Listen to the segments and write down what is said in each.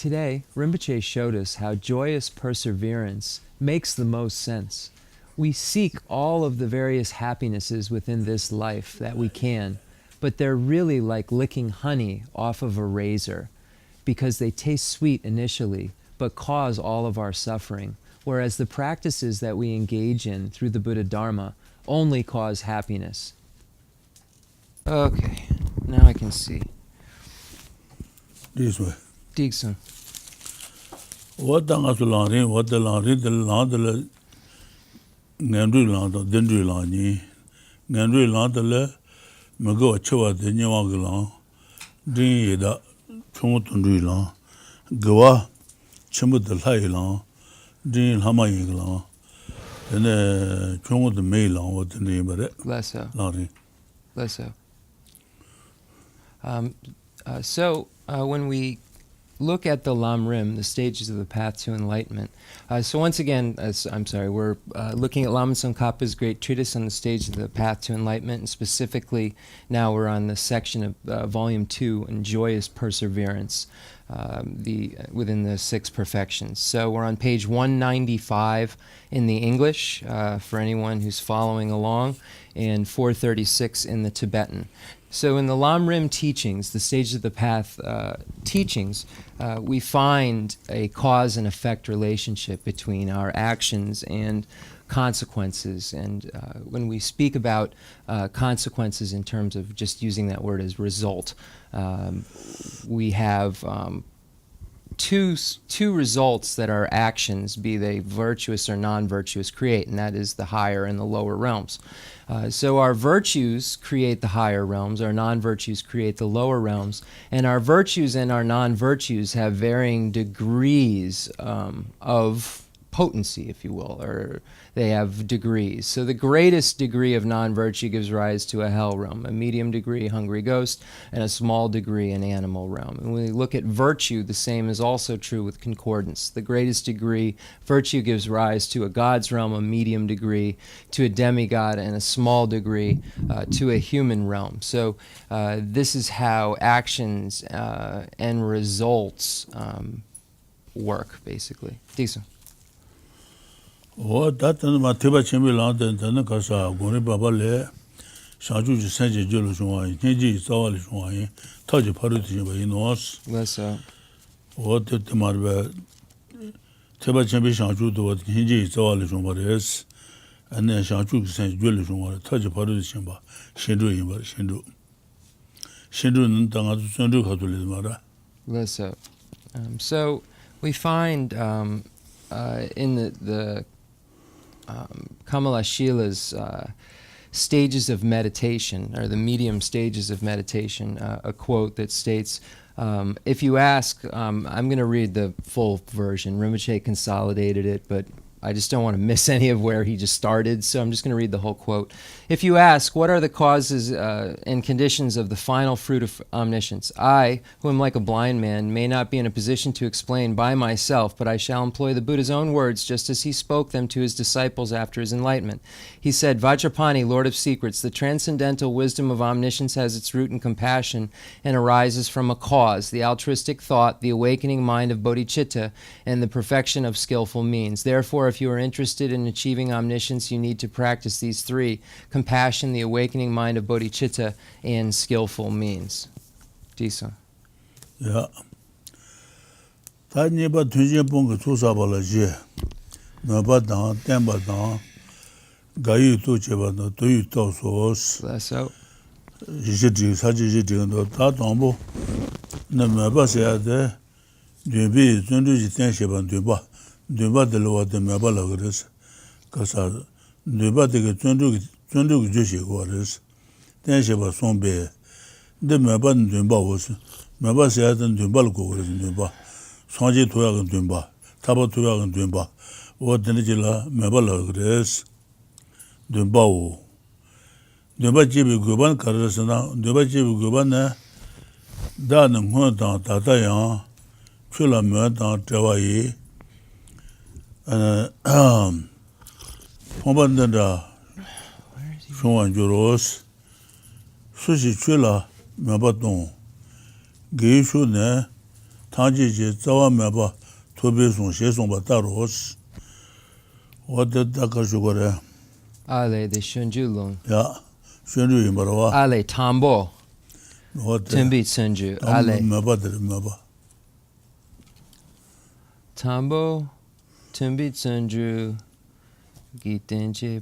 today, Rinpoche showed us how joyous perseverance makes the most sense. We seek all of the various happinesses within this life that we can, but they're really like licking honey off of a razor, because they taste sweet initially, but cause all of our suffering, whereas the practices that we engage in through the Buddha Dharma only cause happiness. Okay, now I can see. This way. Digsun. What the Lamrim, what the Lamrim, the Landle, Nandri Landa, Dendri Lani, Nandri Landale, Mago Chua, the Nyawagalan, Din Yeda, Chomotundri Lan, Gawa, Chimut the Lailan, Din Hamayinglan, then Chomot the Mailan, what the name of it? Less so. Lamrim. Less so. When we look at the Lamrim, the stages of the path to enlightenment. So once again, we're looking at Lama Tsongkhapa's great treatise on the stage of the path to enlightenment, and specifically now we're on the section of Volume 2, on joyous perseverance, within the 6 perfections. So we're on page 195 in the English, for anyone who's following along, and 436 in the Tibetan. So in the Lamrim teachings, the stages of the path teachings, we find a cause and effect relationship between our actions and consequences. And when we speak about consequences in terms of just using that word as result, we have two results that our actions, be they virtuous or non-virtuous, create, and that is the higher and the lower realms. So our virtues create the higher realms, our non-virtues create the lower realms, and our virtues and our non-virtues have varying degrees of potency, if you will, or they have degrees. So the greatest degree of non-virtue gives rise to a hell realm, a medium degree, hungry ghost, and a small degree, an animal realm. And when we look at virtue, the same is also true with concordance. The greatest degree, virtue gives rise to a god's realm, a medium degree, to a demigod, and a small degree to a human realm. So this is how actions and results work, basically. Decent. That my Tibetan Chimbiland and Tanakasa, Goni Babale, Shaju Senji Julushwai, Niji Zawalishwai, Taji Parity by Nos. Less What the Marbe Tibetan Shaju to what Niji Zawalishwai, and then Shaju Senji Julushwai, Taji Parity Chimba, Shindu Nantanga Sundu Katulimara. Less so we find in the Kamala Shila's stages of meditation, or the medium stages of meditation, a quote that states, if you ask, I'm going to read the full version. Rinpoche consolidated it, but I just don't want to miss any of where he just started, so I'm just going to read the whole quote. If you ask, what are the causes and conditions of the final fruit of omniscience? I, who am like a blind man, may not be in a position to explain by myself, but I shall employ the Buddha's own words just as he spoke them to his disciples after his enlightenment. He said, Vajrapani, Lord of Secrets, the transcendental wisdom of omniscience has its root in compassion and arises from a cause, the altruistic thought, the awakening mind of bodhicitta, and the perfection of skillful means. Therefore, if you are interested in achieving omniscience, you need to practice these 3: compassion, the awakening mind of bodhicitta, and skillful means. Disa. Yeah. Tanya ba tunje bong to sabala je. No ba dan, temba dan. Gayu to cheba no to yu to sos. Less out. Je saji no ta tombo. Na ma ba se ade. Debi tundu ji ten cheba deba. Deba de lo de ma ba la gres. Kasa deba de tundu je che gores. Ten cheba sombe. De ma ba deba was. Ma ba se ade deba lo gores deba. Sanji toya gan deba. Taba toya gan deba. O de ne la ma ba la gres. Deba o. Deba je bi goban karasana. Deba je bi goban na da nang ho da ta ya. Chula ma da tawayi. Pombanda Shwan Juros Sushi Chula Mabaton Geishu ne 당지지 자와메바 토베송 셰송바 따로스 어디다 가지고래 Ale the Shunjulung. 야 쉔류 임바라와 Ale Tambo. 어디 Timbit Sunju. Ale 메바들 메바 Tambo. Timbit Sunju. Gitenje.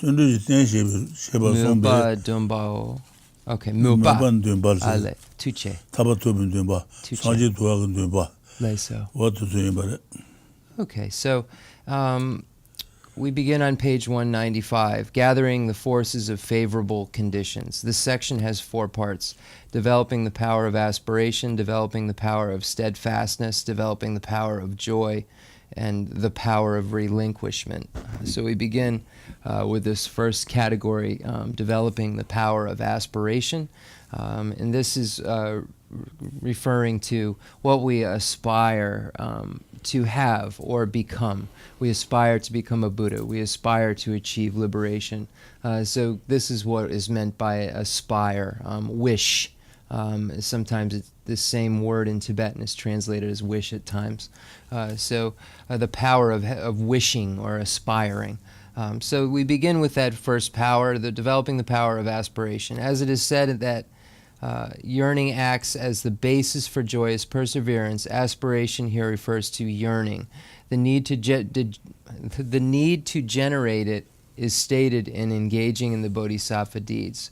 쉔류지 땡셰 셰바 송베 Milba Dumbao. Okay, Milba. 메반 듬발 Ale Tuche. 타바토빈 듬바 사지 도와근 듬바 Leso. 어디 좀 Okay, so we begin on page 195, gathering the forces of favorable conditions. This section has 4 parts: developing the power of aspiration, developing the power of steadfastness, developing the power of joy, and the power of relinquishment. So we begin with this first category, developing the power of aspiration. And this is referring to what we aspire to have or become. We aspire to become a Buddha. We aspire to achieve liberation. So this is what is meant by aspire, wish. Sometimes it's the same word in Tibetan is translated as wish at times. So the power of wishing or aspiring. So we begin with that first power, developing the power of aspiration. As it is said that yearning acts as the basis for joyous perseverance. Aspiration here refers to yearning. The need to generate it is stated in engaging in the bodhisattva deeds.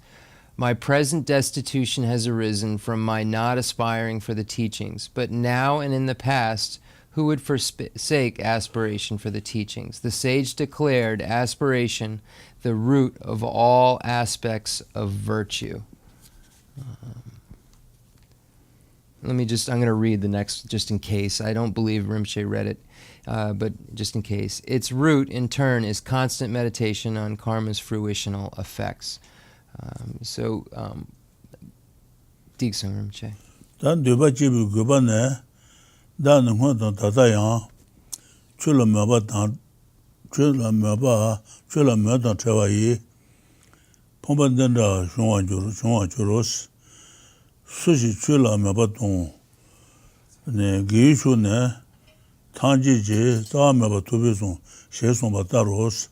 My present destitution has arisen from my not aspiring for the teachings, but now and in the past, who would forsake aspiration for the teachings? The sage declared aspiration the root of all aspects of virtue. I'm going to read the next just in case. I don't believe Rinpoche read it, but just in case. Its root, in turn, is constant meditation on karma's fruitional effects. Digsung Rinpoche. Dan duba jibu guba ne, dan nungwa dan tatayang, chula meba dan chewa yi, pomba denda shungwa juros, sushi chula meba dong, ne giyishu ne, tangji ji, tawa meba tubi song, she song ba daros,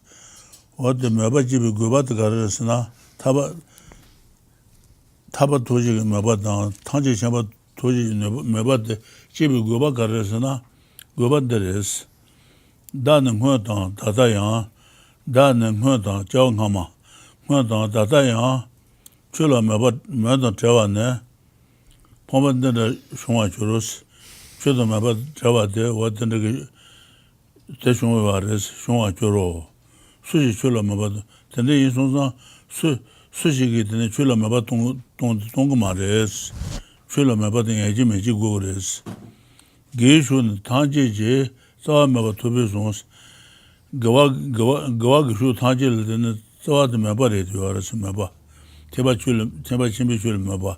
wad meba jibu guba dagarisina, 타바 도지 메바다 탄지 샤바 도지 메바데 지비 고바 가르스나 고바데레스 다는 호다 다다야 다는 호다 정하마 호다 다다야 줄라 메바 자와네 포만데 송아 주로스 저도 메바 자와데 와든데 대송을 와레스 송아 주로 수지 줄라 메바 근데 이 손상 수식이 되는 줄라 메바 동거 말레스 줄라 메바 된 애지 매지 고레스 게슈는 탄제제 싸메바 토베송스 gwa thajil den tawad meba re yoras meba teba chimbi chul meba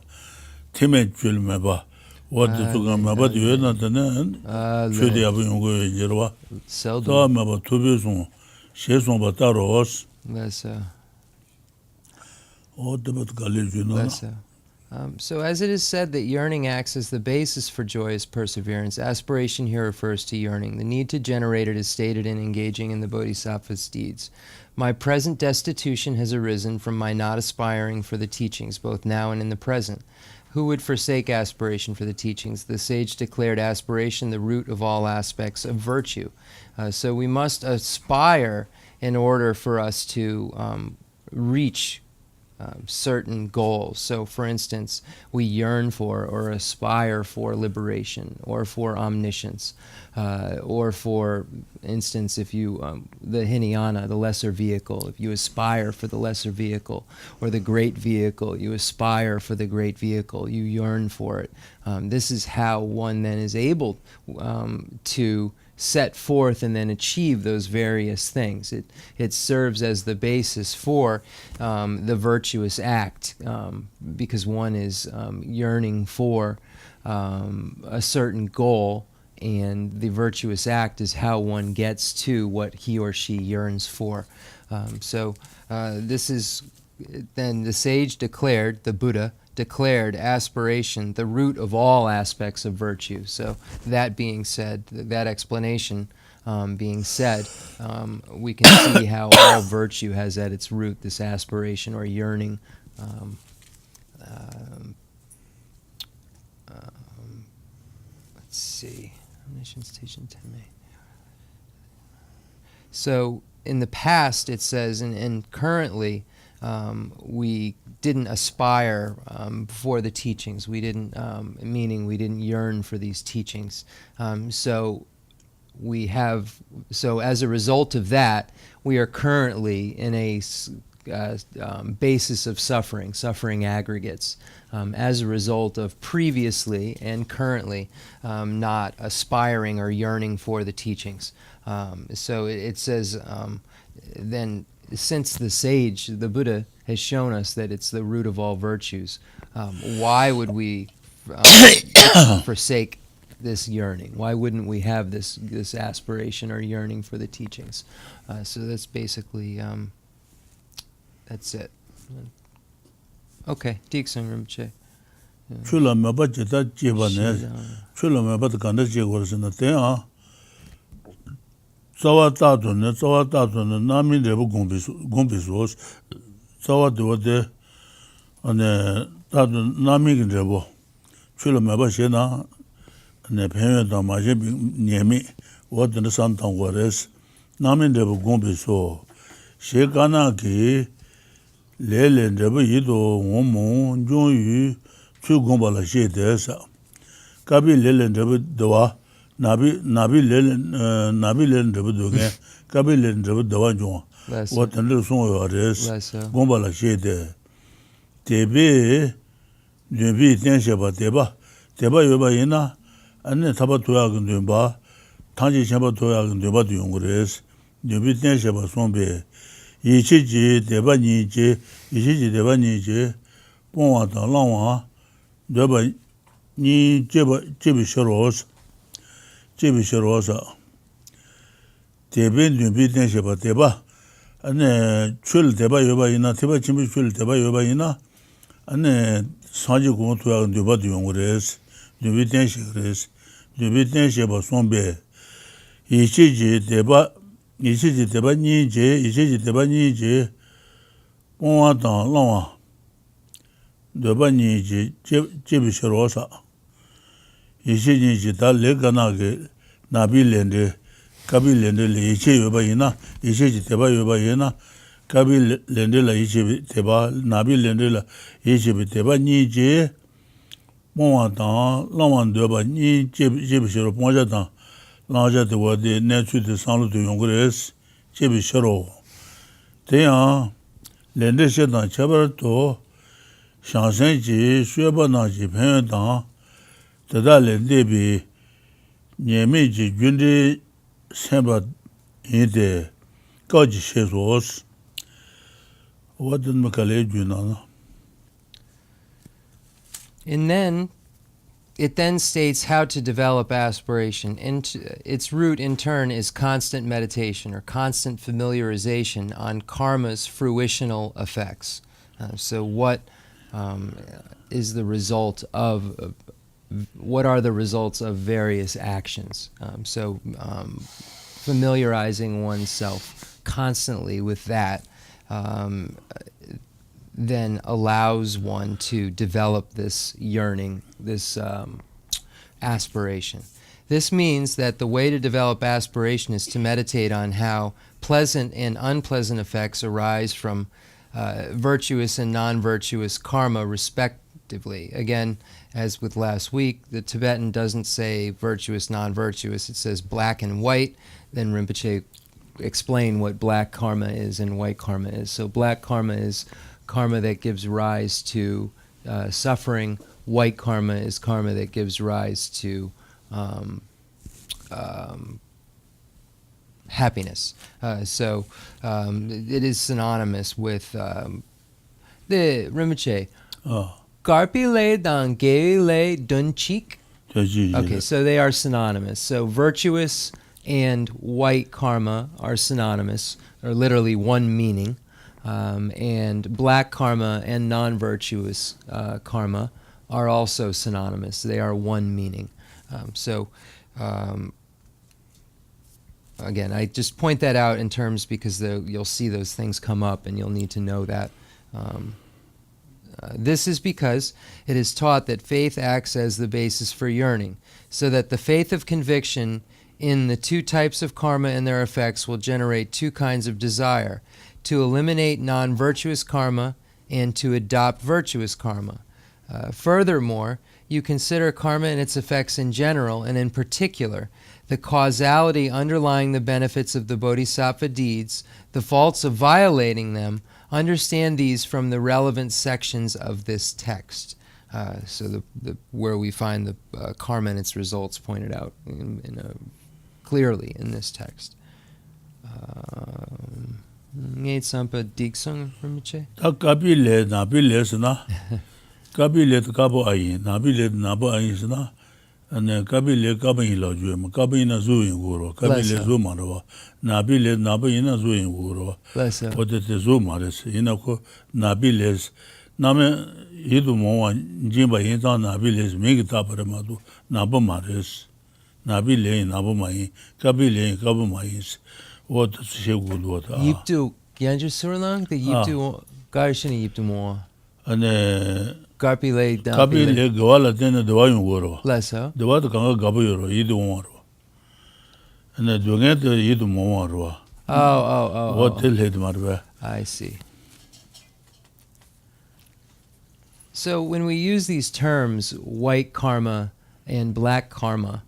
time chul meba what to go meba de na den chudi abu ngo yerwa tawa meba tobeson sheson bataros So as it is said that yearning acts as the basis for joyous perseverance, aspiration here refers to yearning. The need to generate it is stated in engaging in the bodhisattva's deeds. My present destitution has arisen from my not aspiring for the teachings, both now and in the present. Who would forsake aspiration for the teachings? The sage declared aspiration the root of all aspects of virtue. So we must aspire in order for us to reach certain goals. So, for instance, we yearn for or aspire for liberation, or for omniscience, or for instance, if you the Hinayana, the lesser vehicle, if you aspire for the lesser vehicle, or the great vehicle, you aspire for the great vehicle, you yearn for it. This is how one then is able to set forth and then achieve those various things. It serves as the basis for the virtuous act, because one is yearning for a certain goal, and the virtuous act is how one gets to what he or she yearns for. So this is then the sage declared, the Buddha declared aspiration the root of all aspects of virtue. So that being said, that explanation being said, we can see how all virtue has at its root this aspiration or yearning. Let's see. So in the past, it says, and currently, we didn't aspire for the teachings. We didn't, meaning we didn't yearn for these teachings. So as a result of that, we are currently in a basis of suffering aggregates, as a result of previously and currently not aspiring or yearning for the teachings. So it says, then since the sage, the Buddha, has shown us that it's the root of all virtues, why would we forsake this yearning? Why wouldn't we have this aspiration or yearning for the teachings? So that's basically, that's it. Okay, Dixon Rinpoche. Chula meba jeta jeba ne, chula meba de kanda je gorsina te a. Zawa tatu ne nami rebu gombi sos. Zawa de ane tatu nami rebu. Chula meba she na ne penye da ma je nyemi wadne san tang gores. Nami rebu gombi so. She kana ki le rebu yido ngomo jongyu chu gomba la she de sa. Kabi le rebu dewa nabi le rebu doge kabi le rebu dewa jong. Wadne song yo res gomba la she de. Tebe nyubi ten sheba teba yoba ina ane taba toya gun ba tanji sheba toya gun ba du yong res. Nyubi ten sheba songbe Ichi deba ni je, pongwa ta langwa, deba ni jebi shirosa. Debe nyubi ten sheba deba, ane chul deba yoba ina, deba chimbi chul deba yoba ina, ane sanji gong tuya deba duyong res, nyubi ten sheba songbe, ichi deba ni je, pongwa tang langwa, deba ni je, jebi shirosa. Ichi ni je ta le gana ge, nabi lende, kabi lende le ichi yoba ina, ichi je deba yoba ina, kabi lende la ichi deba, nabi lende la ichi deba ni je, pongwa tang langwa deba ni jebi shiro, pongwa tang, Lanja de wade nechu de sanlu de yongres jebi shiro. Teyan lende shedan chabar to shansen ji shueba na ji penyo dan tada lende bi nyeme ji gyunde senba yinde kaji shezos. Wadun makale gyunana. And then it then states how to develop aspiration. Its root, in turn, is constant meditation or constant familiarization on karma's fruitional effects. So what is the result of, what are the results of various actions? Familiarizing oneself constantly with that then allows one to develop this yearning, this aspiration. This means that the way to develop aspiration is to meditate on how pleasant and unpleasant effects arise from virtuous and non-virtuous karma, respectively. Again, as with last week, the Tibetan doesn't say virtuous, non-virtuous. It says black and white. Then Rinpoche explained what black karma is and white karma is. So black karma is karma that gives rise to suffering. White karma is karma that gives rise to happiness. So it is synonymous with the Rinpoche. Garpi le dan ge le dun chik. Okay, so they are synonymous. So virtuous and white karma are synonymous, or literally one meaning. and black karma and non-virtuous karma are also synonymous. They are one meaning. Again, I just point that out in terms because you'll see those things come up and you'll need to know that. This is because it is taught that faith acts as the basis for yearning, so that the faith of conviction in the two types of karma and their effects will generate two kinds of desire, to eliminate non-virtuous karma and to adopt virtuous karma. Furthermore, you consider karma and its effects in general, and in particular, the causality underlying the benefits of the bodhisattva deeds, the faults of violating them. Understand these from the relevant sections of this text. So where we find the karma and its results pointed out clearly in this text. Ngay Tsampa Diksung Rinpoche? Ta kapi le napi le sina. Kapi le kabo ayin, napi le nabo ayin sina. And kapi le kabo yin la juwe ma. Kapi yin na zu yin guro. Kapi le zu ma rawa. Napi le nabo yin na zu yin guro. Ote te zu ma res. Ina ko napi le. Name yidu mowa jimba yin zang napi le. Mingi tapare ma du. Nabo ma res. Napi le yin nabo ma yin. Kapi le yin kabo ma yin. Ote she gudu wata. Yiptu Gyanju Surlang? The Yiptu Garshini Yiptu Moa. And Garpi le Kapi le gawala tena dewa yung goro. Leso. Dewa to kanga gabu yoro, yidu waro. And dunga te yidu mo waro. Oh. What till hit marbe. I see. So when we use these terms, white karma and black karma,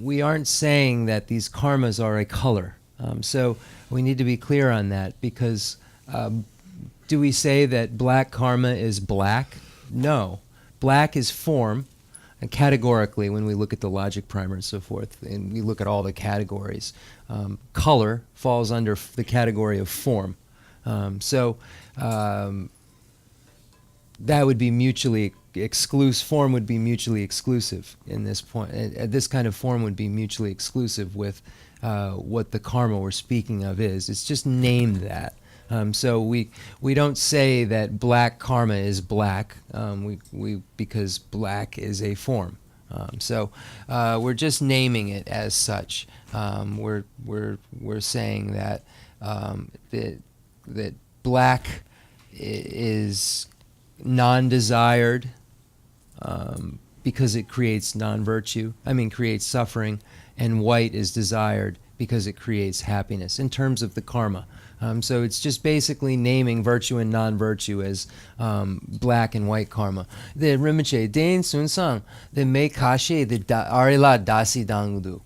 we aren't saying that these karmas are a color. So we need to be clear on that, because do we say that black karma is black? No. Black is form, and categorically, when we look at the logic primer and so forth, and we look at all the categories, color falls under the category of form. That would be mutually exclusive. Form would be mutually exclusive in this point. This kind of form would be mutually exclusive with what the karma we're speaking of is. It's just named that. So we don't say that black karma is black. Because black is a form. We're just naming it as such. We're saying that that black is non-desired because it creates non-virtue. Creates suffering, and white is desired because it creates happiness in terms of the karma. So it's just basically naming virtue and non-virtue as black and white karma. The Rinpoche, Den Sun Sang, the Me Kashe, the Arila Dasi Dangdu,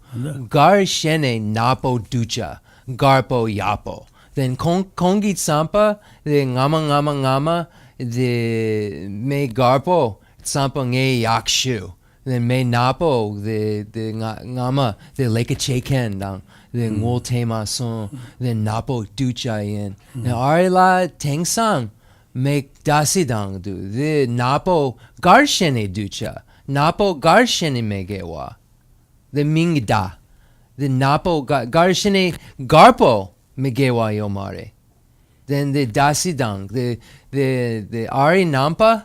Gar Shene Napo Ducha, Garpo Yapo. Then Kongi Tsampa, the Ngama, the Me Garpo, Tsampa Nge Yakshu. Then Me Napo, the Ngama, the Lake Cheken Dang. The ngol tema son, the napo ducha yin. Now arila tengsang make dasidang do. The napo garshene ducha. Napo garshene megewa. The mingda. The napo garshene garpo megewa yomare. Then the dasidang, the ari nampa,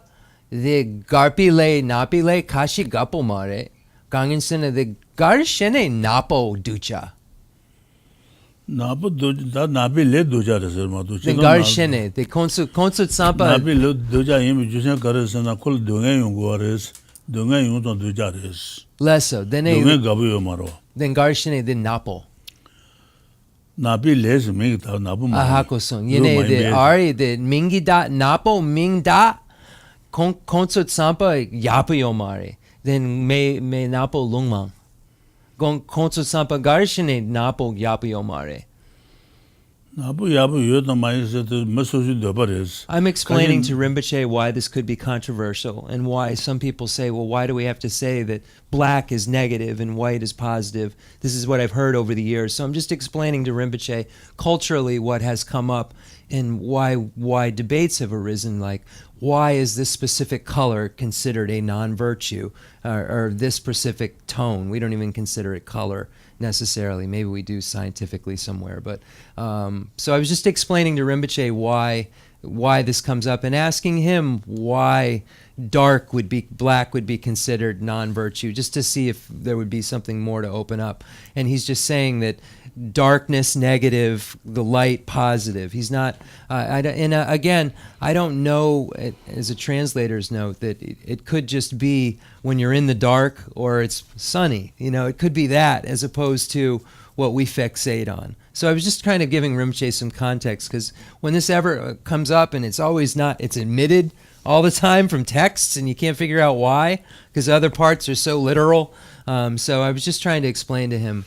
the garpile napile kashi gapo mare. Ganginsena the garshene napo ducha. Napo da nabi le doja reser ma do. The garshene, the konsu tsampa. Nabi le doja yim jusen kares na kol donga yung gores, donga yung ton doja res. Leso, then donga gabu yo maro. Then garshene the napo. Nabi les ming ta nabu ma. Ahako son. Yene the ari the mingi da napo ming da konsu tsampa yapo yomare. Then me napo lungmang. Konsu Sampa Garshine Napo Yapayomare. I'm explaining to Rinpoche why this could be controversial, and why some people say, well, why do we have to say that black is negative and white is positive? This is what I've heard over the years. So I'm just explaining to Rinpoche culturally what has come up and why debates have arisen, like why is this specific color considered a non-virtue, or this specific tone? We don't even consider it color necessarily. Maybe we do scientifically somewhere. But so I was just explaining to Rinpoche why this comes up and asking him why black would be considered non-virtue, just to see if there would be something more to open up. And he's just saying that darkness negative, the light positive. He's not, again, I don't know, as a translator's note, that it could just be when you're in the dark or it's sunny. It could be that as opposed to what we fixate on. So I was just kind of giving Rinpoche some context, because when this ever comes up, and it's always not, it's omitted all the time from texts, and you can't figure out why, because other parts are so literal. So I was just trying to explain to him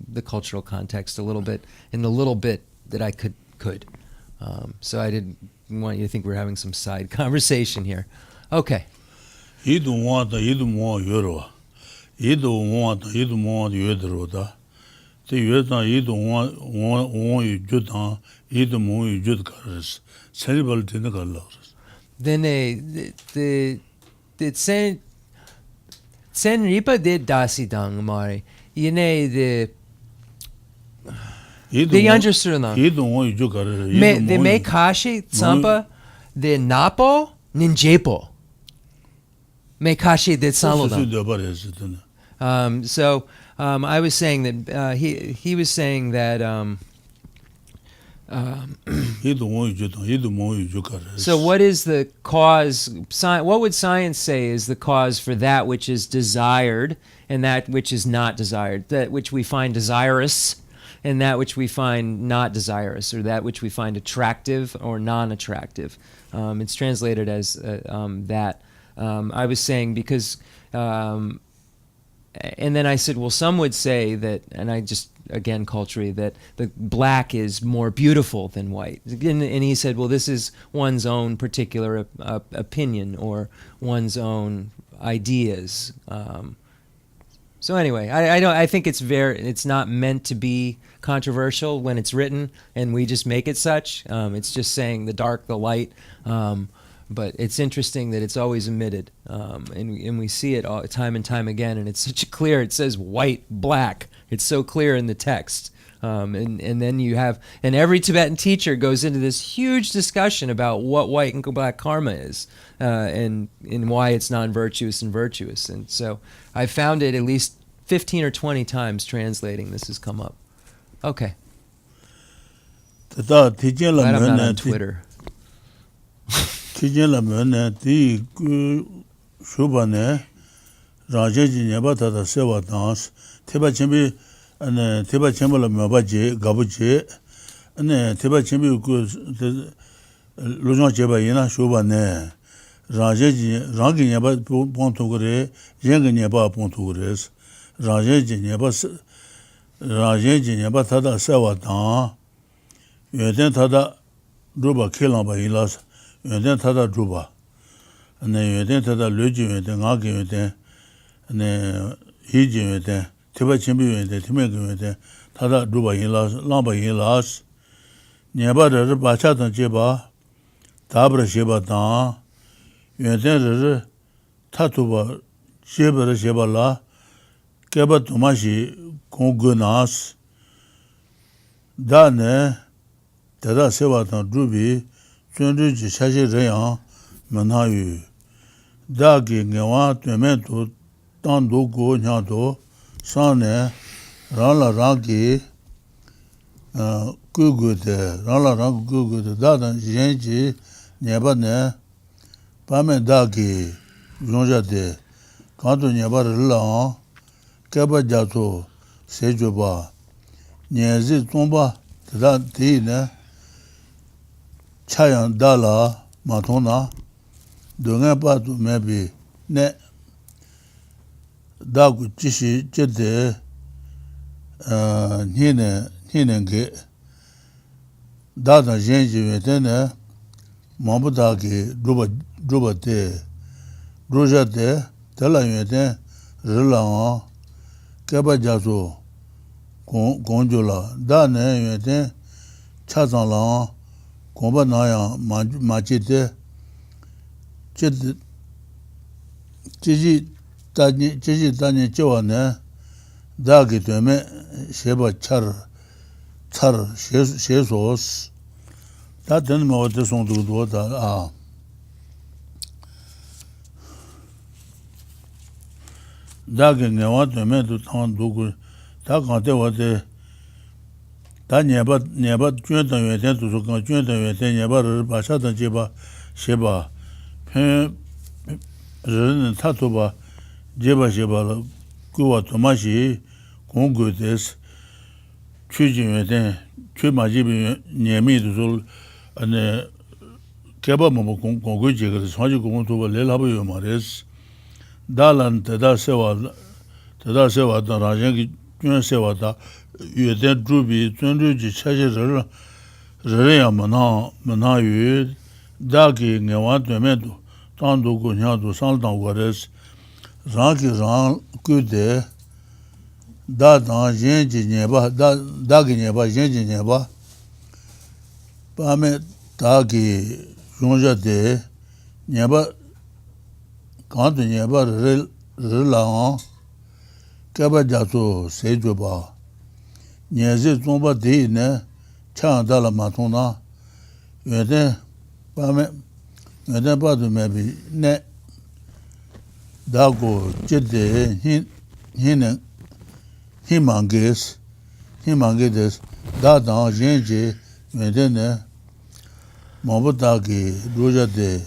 the cultural context a little bit, in the little bit that I could. So I didn't want you to think we're having some side conversation here. Okay. You don't want Euro. You don't want Euro. The Yudan, you don't want you Judan, you don't want you Judkaris. Cerebral dinner colors. Then the Chenripa did dasi dang mari. The understood na. You don't want you Judkaris. The me kashi tsampa the napo ninjepo. Me kashi did salodam. So I was saying that he was saying that. So what is the cause? What would science say is the cause for that which is desired and that which is not desired? That which we find desirous and that which we find not desirous, or that which we find attractive or non-attractive. It's translated as that. I was saying because... and then I said, well, some would say that, and I just, again, culturally, that the black is more beautiful than white. And he said, well, this is one's own particular opinion or one's own ideas. So anyway, I think it's not meant to be controversial when it's written, and we just make it such. It's just saying the dark, the light. But it's interesting that it's always omitted, and we see it all, time and time again, and it's such a clear, it says white, black. It's so clear in the text. And then you have, and every Tibetan teacher goes into this huge discussion about what white and black karma is, and why it's non-virtuous and virtuous. And so I found it at least 15 or 20 times translating this has come up. Okay. Glad I'm not on Twitter. Tijen la mene di shuba ne raje ji nyeba ta da sewa dans teba chimbi ane teba chimba la meba je gabu je ane teba chimbi ku lojon jeba yina shuba ne raje ji rangi nyeba pontu gore yenga nyeba pontu gore raje ji nyeba ta da sewa dans yeden ta da ruba kelamba ilas yönden tada druba. Yönden tada löji yönden, ngaki yönden, hiji yönden, tiba chimbi yönden, timegi yönden, tada druba yinlas, lamba yinlas. Nyeba riri bacha dan jeba, dabra sheba dan, yönden riri tatuba jeba sheba la, keba tumashi kongu nas. Da ne, tada sewa dan drubi, Chenrezig shashi reyang menayu. Dagi ngewa tumen tu tando go nyado sane rangla rangi gugu de dadan yenji nyeba ne pame dagi yonja de kanto nyeba rilang keba jato sejoba nyezi tomba tada di ne Chayan Dala Matona Dunga Patu Mebi Ne Dagu Chishi Jede Ninenge Dada Jenji Vetene Mambudaki Druba De Ruja De Tela Veten Rilang Keba Jazo Gonjola Dane Veten Chazan Lang Komba naya majite jiji tani chewa ne dāgi tuime sheba char shesos dā tēn mō te sōng tū tō tā dāgi ngāwa tuime tu tāng tū dā kānte wā te dā nyeba juan tāng yuwa tēn tu sō kāng juan tāng yuwa tēn nyeba rī bāshā tāng jeba sheba pēn rī tā tō bā jeba sheba kuwa tomashi konggo des chujin den chumaji bi nyemi dul ane keba mo konggo jega sanji konggo to le labo yo mares dalan tada sewa da rajen ki tuen sewa da yeden drubi tunru ji chaje re ya mana yu dagi ngewa de medu tando go nya do sal da wares rang kude da yin ji nyeba da gi nyeba yin ji nyeba pa me da gi yongja de nyeba kan de nyeba re la ka ba ja so se jo ba nye ze zong ba de ne chang da la ma tong na ye de pa me ye de ba de me bi ne dago jede himanges da da jenje medene mobutagi roja de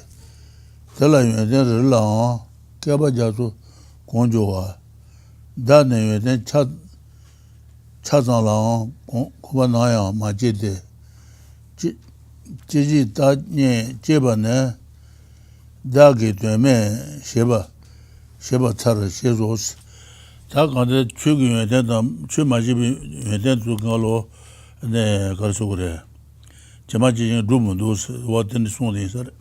tala yede la kaba jato konjowa da ne yede chazan la kuba naya ma jede jiji da nye jeba ne dagi deme sheba tsara shezos ta kanda chugi yueden chu majibi yueden tu kalo ne karso kore chema jijin rumu dos waten sonde insar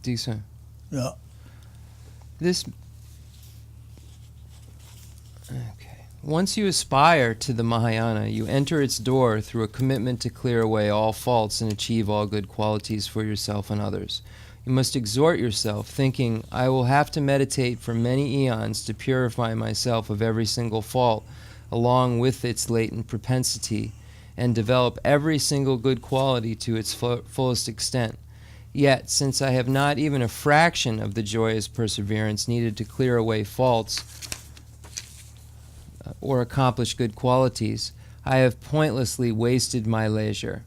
Decent. yeah Once you aspire to the Mahayana, you enter its door through a commitment to clear away all faults and achieve all good qualities for yourself and others. You must exhort yourself, thinking, I will have to meditate for many eons to purify myself of every single fault, along with its latent propensity, and develop every single good quality to its fullest extent. Yet, since I have not even a fraction of the joyous perseverance needed to clear away faults or accomplish good qualities, I have pointlessly wasted my leisure.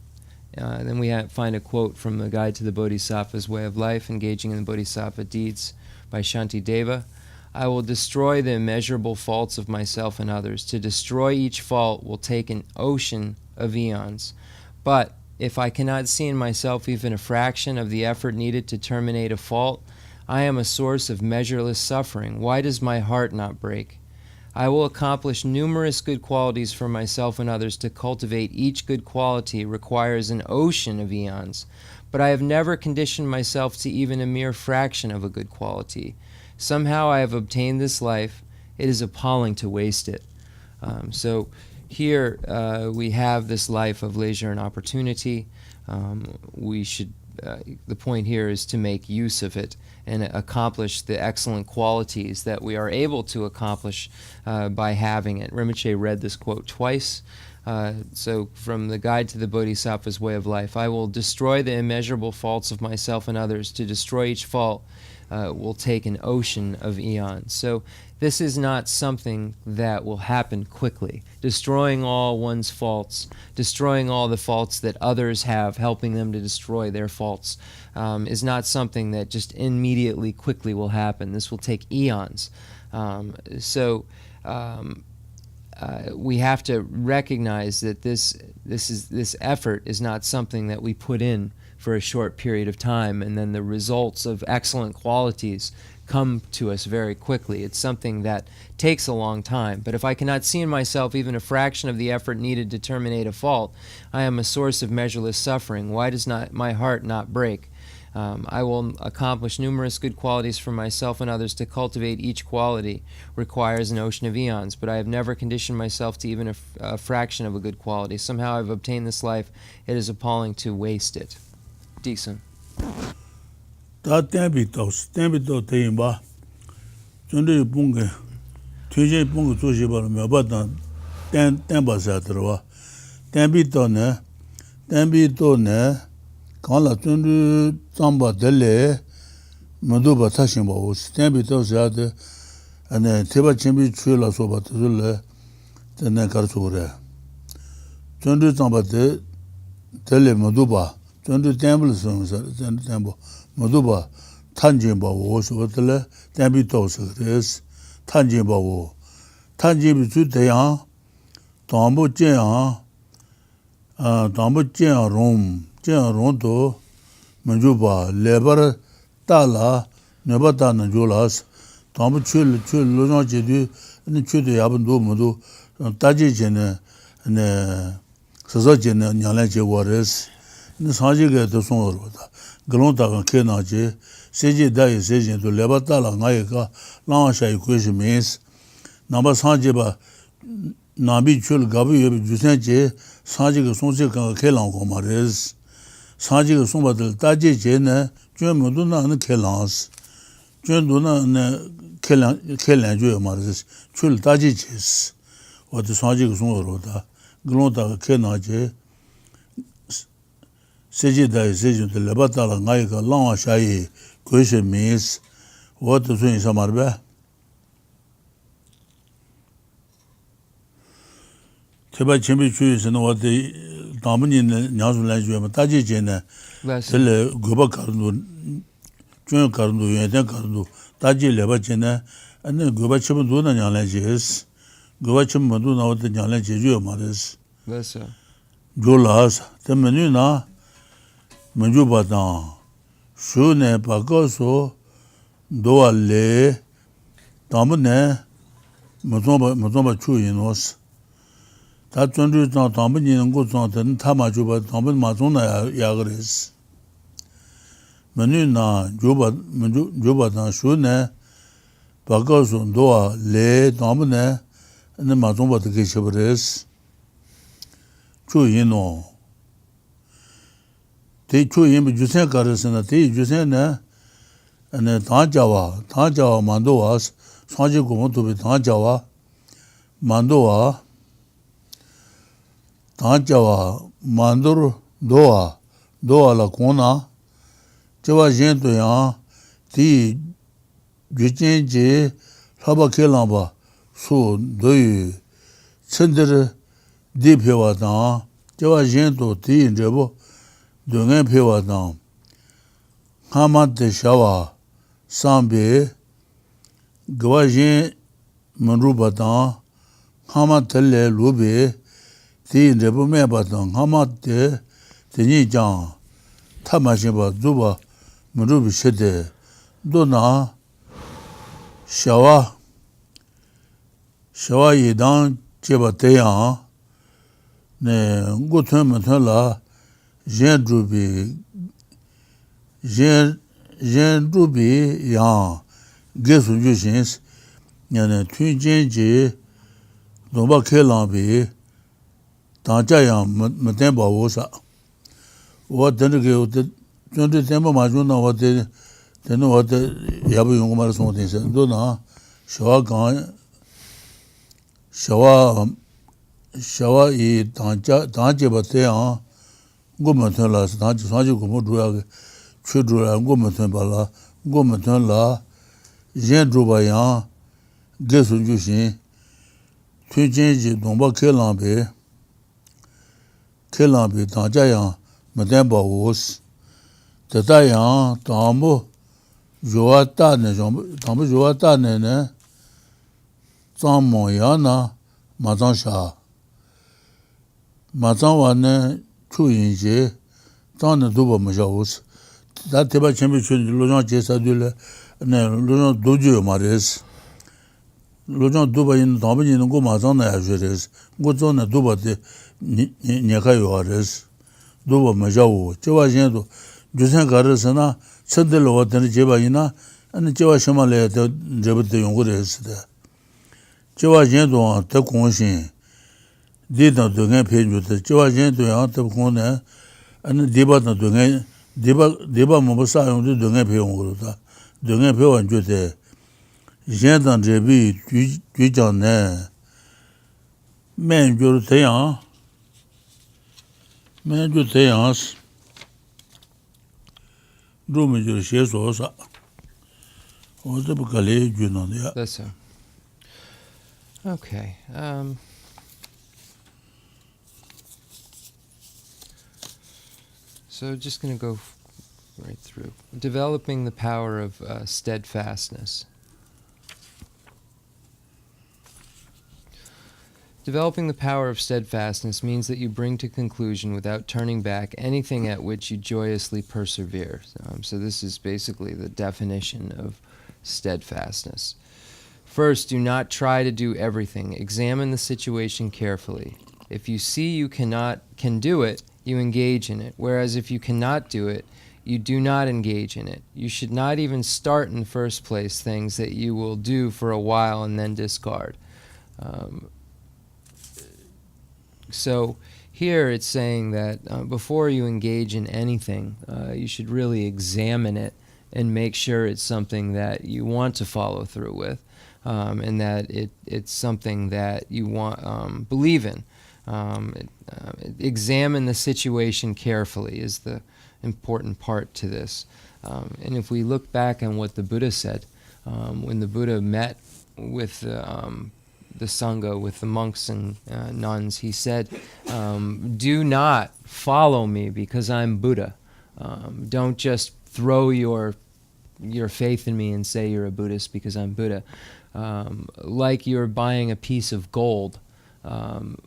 Then we find a quote from the Guide to the Bodhisattva's Way of Life, Engaging in the Bodhisattva Deeds by Shantideva. I will destroy the immeasurable faults of myself and others. To destroy each fault will take an ocean of eons. But if I cannot see in myself even a fraction of the effort needed to terminate a fault, I am a source of measureless suffering. Why does my heart not break? I will accomplish numerous good qualities for myself and others. To cultivate each good quality requires an ocean of eons, but I have never conditioned myself to even a mere fraction of a good quality. Somehow I have obtained this life. It is appalling to waste it. So here we have this life of leisure and opportunity. The point here is to make use of it and accomplish the excellent qualities that we are able to accomplish by having it. Rinpoche read this quote twice. So from the Guide to the Bodhisattva's Way of Life, I will destroy the immeasurable faults of myself and others. To destroy each fault will take an ocean of eons. So this is not something that will happen quickly. Destroying all one's faults, destroying all the faults that others have, helping them to destroy their faults, is not something that just immediately, quickly will happen. This will take eons. We have to recognize that this effort is not something that we put in for a short period of time and then the results of excellent qualities come to us very quickly. It's something that takes a long time. But if I cannot see in myself even a fraction of the effort needed to terminate a fault, I am a source of measureless suffering. Why does my heart not break? I will accomplish numerous good qualities for myself and others. To cultivate each quality requires an ocean of eons, but I have never conditioned myself to even a fraction of a good quality. Somehow I've obtained this life. It is appalling to waste it. Decent. Da tenbi to te imba 전에 본게 퇴제 본거 조시 바로 몇바단 땡바사 들어와 땡비도네 간라 전에 잠바 될래 모두 다시 뭐 땡비도 자데 안에 대바 준비 출라서 받들래 전에 가르쳐 그래 전에 잠바데 될래 모두 전에 땡블 선서 전에 땡보 모두 탄진바오 오스버들래 땡비도스 그래서 탄진바오 탄진비 주대야 담보제야 담보제야 롬도 먼저봐 레버 달라 네바다는 졸라스 담보출 로나제디 네 추도 야분도 모두 따지제네 네 서서제네 냐라제 워레스 네 사지게 더 송어로다 글론다가 케나제 세제다이 세제도 레바달라 나이가 나와샤이 고시미스 나바 사제바 나비출 가비 주세제 사지가 송세가 켈랑고 마레스 사지가 송바들 따제제네 쮸모도 나는 켈랑스 쮸도나네 켈랑조 마레스 출 따제제스 어디 사지가 송어로다 글론다가 케나제 세제다이 세제도 레바달라 나이가 나와샤이 Question means what to say samarbe. Teba chimbi chuise no what the damani nyasu la juema taji jene. Tele goba karnu chun karnu yeten karnu taji leba jene ane goba chimbu do na nyala jes. Goba chimbu do na what nyala jeju mares. Vesa. Jolas te menu na manju batan. Shune bagaso doa le damne mazomba chuyinos ta chonju ta damni ngo zong den ta ma ju ba damni ma zong na ya gres menu na juba da shune bagaso doa le damne ne ma zomba de geshe chuyino 대 초임이 주세 가르스나 대 주세나 ane 다자와 만도와 사지 고모도비 다자와 만도와 만도로 도와라 고나 저와 젠도야 디 귀진지 사바켈랑바 수 너희 천들 디표와다 저와 젠도 디 저보 동해 배워다 하마데 샤와 삼베 그와진 문루바다 하마텔레 루베 디르부메 바다 하마데 데니장 타마시바 두바 문루비셰데 도나 샤와 이단 제바테야 네 고트면텔라 Jen rubi yang gesu jushins yani tun jenji domba kelambi tangja yang matenba wosa wa tenrike jonde tenpa majuna wa tenu wa yabu yungu mara songo tense do na shawa i tangja ba te yang 고먼턴 라스 다지 사지 고모 주야게 추주라 고먼턴 발라 고먼턴 라 젠주바야 게순 주신 퇴진지 동바 켈람베 다자야 마덴바오스 다다야 담보 조아타네 담보 조아타네네 잠모야나 마장샤 마장와네 추인지 당는 두번 모셔오스 다 대바 챔비 춘 로장 제사들 네 로장 도주 말레스 로장 두바인 담비는 거 맞잖아요 저레스 고존에 두바데 니가요 아레스 두번 모셔오 저와진도 주생 가르스나 천들로 왔더니 제바이나 아니 저와 셔말에 저부터 연구를 했으다 저와진도 더 공신 디다 동에 페이지도 저와진도 더 공네 아니 디바도 동에 디바 뭐 사용도 동에 배운 거다 동에 배운 주대 Jendan Jebi, Jujan, Men Jurtean, Men Juteans, Rumijur Shesosa, or the Bukale Junon. That's so. Okay. So just going to go right through. Developing the power of steadfastness. Developing the power of steadfastness means that you bring to conclusion without turning back anything at which you joyously persevere. So this is basically the definition of steadfastness. First, do not try to do everything. Examine the situation carefully. If you see you can do it, you engage in it. Whereas if you cannot do it, you do not engage in it. You should not even start in the first place things that you will do for a while and then discard. So here it's saying that before you engage in anything, you should really examine it and make sure it's something that you want to follow through with, and that it's something that you want believe in. Examine the situation carefully is the important part to this. And if we look back on what the Buddha said, when the Buddha met with the Sangha, with the monks and nuns, he said, do not follow me because I'm Buddha. Don't just throw your faith in me and say you're a Buddhist because I'm Buddha. Like you're buying a piece of gold,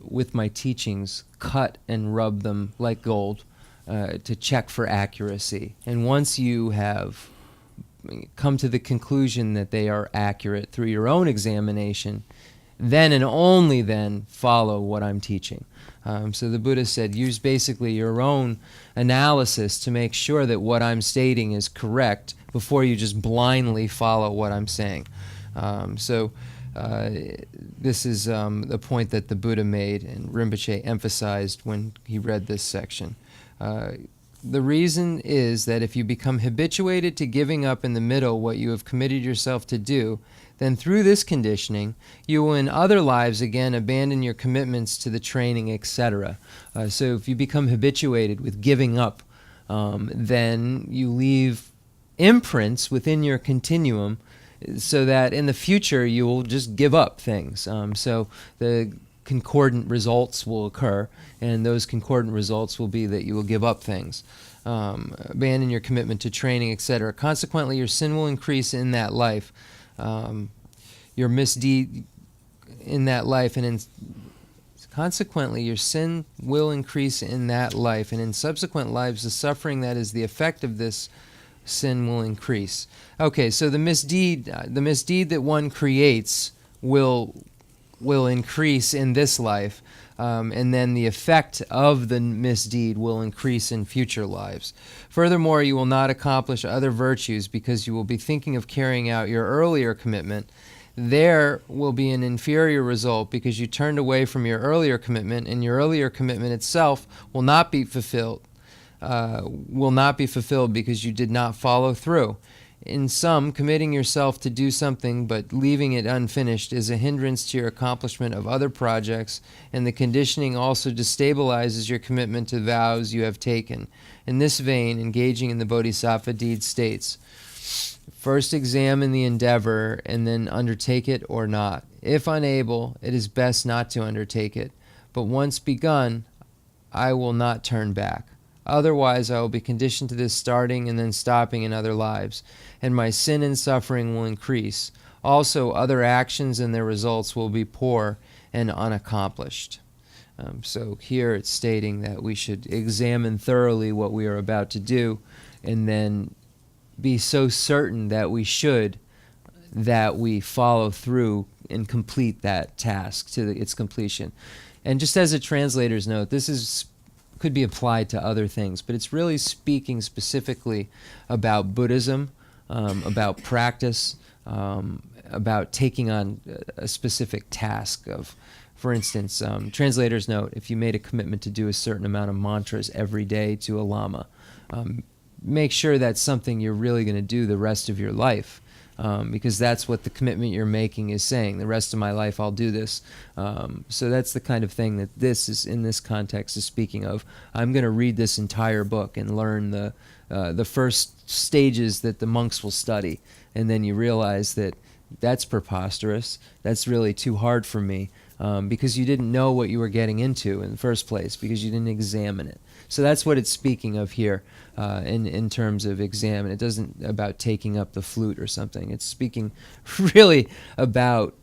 with my teachings, cut and rub them like gold to check for accuracy. And once you have come to the conclusion that they are accurate through your own examination, then and only then follow what I'm teaching. So the Buddha said, use basically your own analysis to make sure that what I'm stating is correct before you just blindly follow what I'm saying. This is the point that the Buddha made and Rinpoche emphasized when he read this section. The reason is that if you become habituated to giving up in the middle what you have committed yourself to do, then through this conditioning, you will in other lives again abandon your commitments to the training, etc. So if you become habituated with giving up, then you leave imprints within your continuum so that in the future you will just give up things. So the concordant results will occur, and those concordant results will be that you will give up things. Abandon your commitment to training, etc. Consequently, your sin will increase in that life. Your misdeed in that life, and consequently your sin will increase in that life, and in subsequent lives the suffering that is the effect of this sin will increase. Okay, so the misdeed that one creates will increase in this life, and then the effect of the misdeed will increase in future lives. Furthermore, you will not accomplish other virtues because you will be thinking of carrying out your earlier commitment. There will be an inferior result because you turned away from your earlier commitment, and your earlier commitment itself will not be fulfilled. Because you did not follow through. In sum, committing yourself to do something but leaving it unfinished is a hindrance to your accomplishment of other projects, and the conditioning also destabilizes your commitment to vows you have taken. In this vein, engaging in the bodhisattva deed states, first examine the endeavor and then undertake it or not. If unable, it is best not to undertake it. But once begun, I will not turn back. Otherwise, I will be conditioned to this starting and then stopping in other lives, and my sin and suffering will increase. Also, other actions and their results will be poor and unaccomplished. So here it's stating that we should examine thoroughly what we are about to do, and then be so certain that we follow through and complete that task to its completion. And just as a translator's note, this could be applied to other things, but it's really speaking specifically about Buddhism, about practice, about taking on a specific task of, for instance, translator's note, if you made a commitment to do a certain amount of mantras every day to a Lama, make sure that's something you're really going to do the rest of your life. because that's what the commitment you're making is saying. The rest of my life I'll do this. So that's the kind of thing that this is, in this context, is speaking of. I'm going to read this entire book and learn the first stages that the monks will study, and then you realize that that's preposterous. That's really too hard for me, because you didn't know what you were getting into in the first place, because you didn't examine it. So that's what it's speaking of here, in terms of examine. It doesn't about taking up the flute or something. It's speaking really about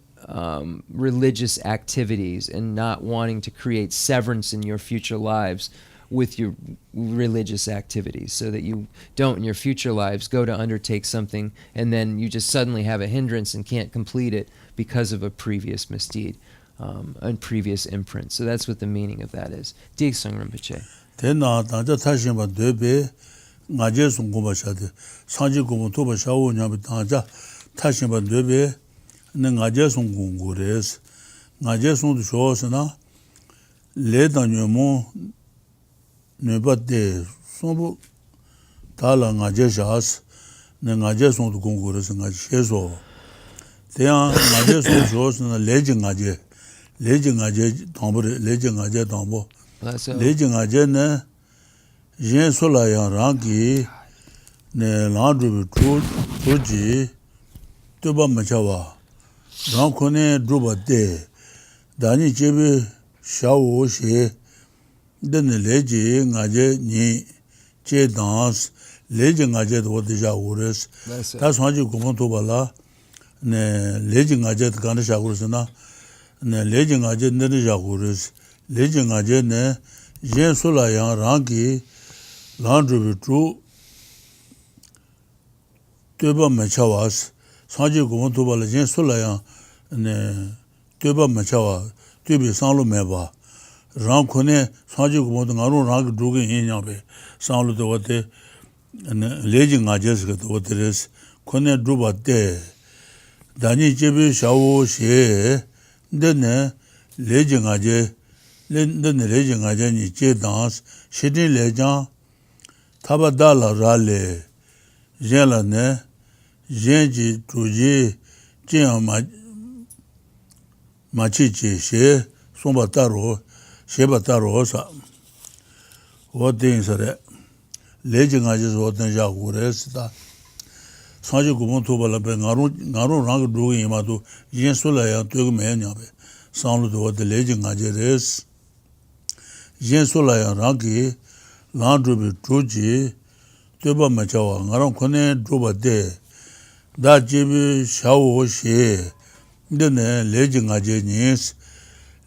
religious activities and not wanting to create severance in your future lives with your religious activities, so that you don't in your future lives go to undertake something and then you just suddenly have a hindrance and can't complete it because of a previous misdeed, a previous imprint. So that's what the meaning of that is. Geshe Rinpoche. Tena tanja tashinba debe ngaje sungkuba shade sanji kubu toba shawo nyabi tanja tashinba debe ne ngaje sungkungu res ngaje sungdu shoosana le danyomo neba de sumbu tala ngaje shas ne ngaje sungdu kungu res ngaje sheso tena ngaje sungdu shoosana leji ngaje tambo leji ngaje ne yen sola yang rangi ne landru tuji tuba machawa rang kone druba de dani chebe shawo she dene leji ngaje ni che dans leji ngaje do deja ures ta sanji kumon toba la ne leji ngaje kan sha ures na ne leji ngaje ne deja ures leji ngaje ne yen sola yang rangi landru tru tuba machawas sanji kumon toba la yen sola yang ne tuba machawa tubi sanlo meba rang kone sanji kumon ngaru rang duge yin be sanlo de wote ne leji ngajes ga wote res kone druba de dani jebe shawo she dene leji ngaje dene leji ngaje ni che dans shedin lejan taba dala rale jela ne jenji tuji jian ma chi she somba taro sheba taro sa wo din sare leji ngaje so den ja gure sta sanji gumon to bala be ngaru rang du yi ma to yin so la ya to me nya be sanlu do de leji ngaje res yin so la ya rang ki landru bi tuji tuba machawa ngaron kone druba de da jibi shawo she dene leji ngaje nis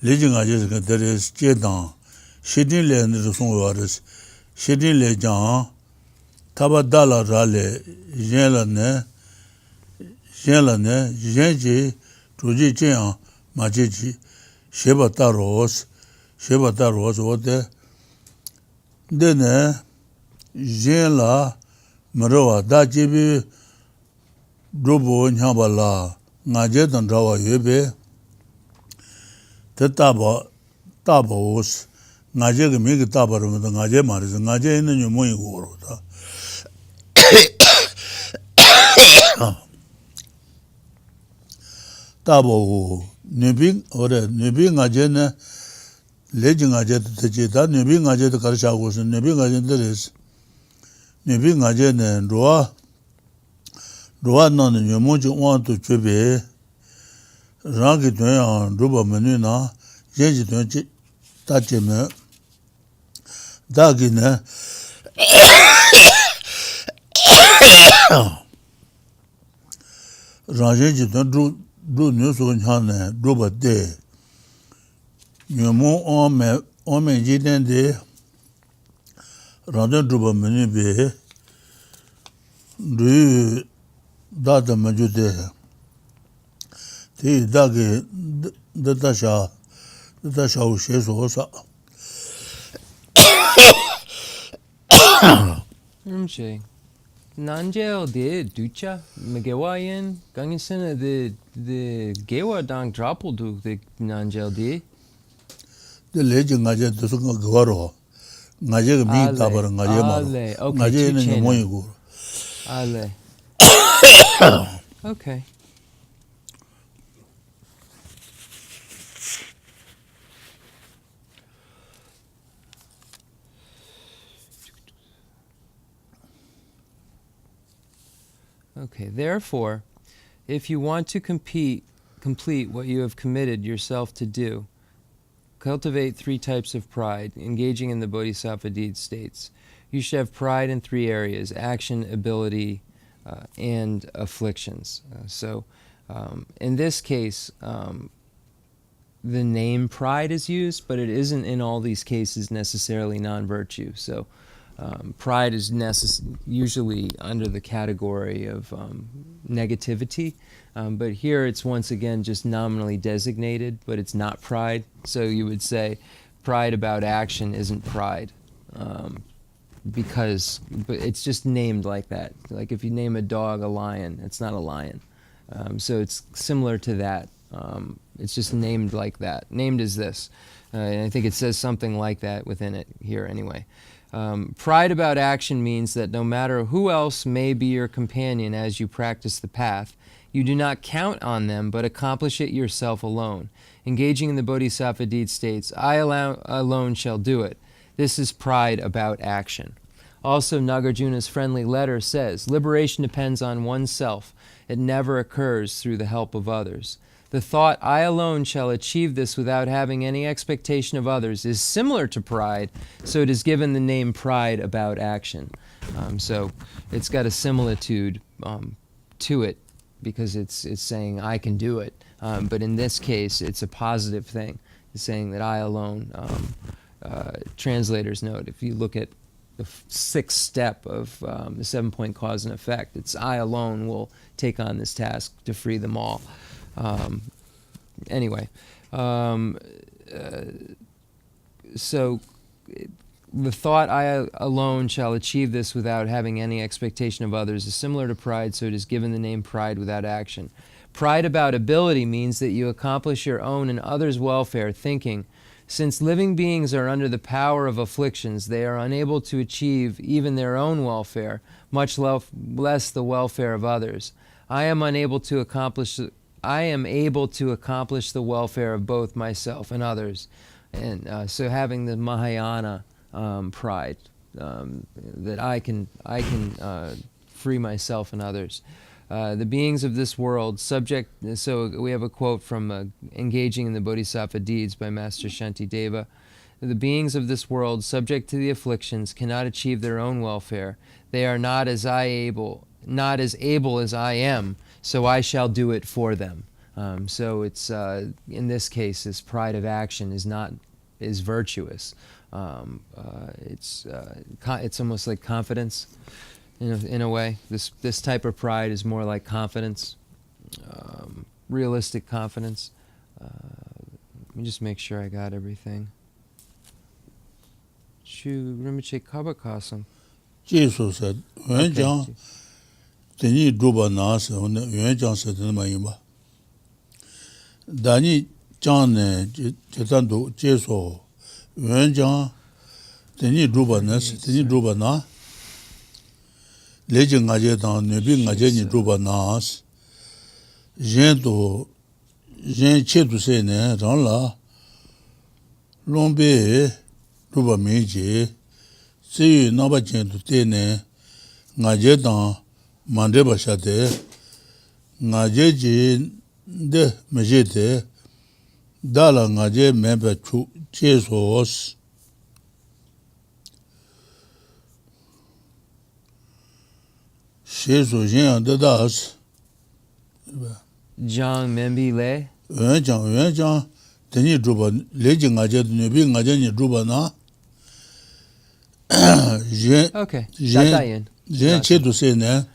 leji ngaje ga deres chedan shedin le ne song waris shedin le jan taba dala rale jela ne jenji tuji chen ma ji sheba taros wote dene jela mrowa da jibi drubo nyabala ngaje dan rawa yebe te taba os ngaje ge mi ge taba ro da ngaje mari ngaje ne nyu mo igoro da taba o nebi ngaje ne leji ngaje te je da nebi ngaje de kar sha go se nebi ngaje de res nebi ngaje ne roa no ne nyu ju wan tu chebe rangi de roba menu na jeji de ta cheme dagine raje ji de du nyu so nyane roba de nyu o me ji den de rande roba menu be du dada majude ti dage dada sha u sheso sa Namgyal de ducha megewayen gangisena de gewa dang drapul du de Namgyal de leji ngaje de so gwaro ngaje ge mi tabar ngaje ma ngaje ne moyi go ale Okay. Okay, therefore, if you want to complete what you have committed yourself to do, cultivate 3 types of pride, engaging in the bodhisattva deed states. You should have pride in 3 areas: action, ability, and afflictions. In this case, the name pride is used, but it isn't in all these cases necessarily non-virtue. So pride is usually under the category of negativity, but here it's once again just nominally designated, but it's not pride. So you would say pride about action isn't pride, but it's just named like that. Like if you name a dog a lion, it's not a lion. So it's similar to that. It's just named like that. Named as this. And I think it says something like that within it here anyway. Pride about action means that no matter who else may be your companion as you practice the path, you do not count on them but accomplish it yourself alone. Engaging in the bodhisattva deed states, I alone shall do it. This is pride about action. Also, Nagarjuna's friendly letter says, liberation depends on oneself. It never occurs through the help of others. The thought, I alone shall achieve this without having any expectation of others, is similar to pride, so it is given the name pride about action. So it's got a similitude to it, because it's saying, I can do it. But in this case, it's a positive thing. It's saying that I alone, translator's note, if you look at the 6th step of the 7-point cause and effect, it's I alone will take on this task to free them all. So the thought, I alone shall achieve this without having any expectation of others, is similar to pride, so it is given the name pride without action. Pride about ability means that you accomplish your own and others' welfare, thinking, since living beings are under the power of afflictions, they are unable to achieve even their own welfare, much less the welfare of others. I am able to accomplish the welfare of both myself and others. And so having the Mahayana pride, that I can free myself and others. The beings of this world so we have a quote from Engaging in the Bodhisattva Deeds by Master Shantideva. The beings of this world, subject to the afflictions, cannot achieve their own welfare. They are not as able as I am, so I shall do it for them. So it's in this case, this pride of action is virtuous. It's almost like confidence, in a way. This type of pride is more like confidence, realistic confidence. Let me just make sure I got everything. Shu Rinpoche Kabakasam. Jesus said, "Yuanjiang, teni druba nas, Yuanjiang said in my yimba. Dani Jiang ne Tibetan Jesus, Yuanjiang, teni druba nas, teni druba na. Leji ngaje dang nebi ngaje ni druba nas. Yen che tu se ne rang la lombe druba meji. Si naba jen tu te ne ngaje dang mandeba shate ngaje ji de meje de dala ngaje meba chu Jesus. Jiang Membi Le? Yuanjiang, teni druba, leji ngaje, nebi ngaje ni druba na. Okay. Yen che tu se ne,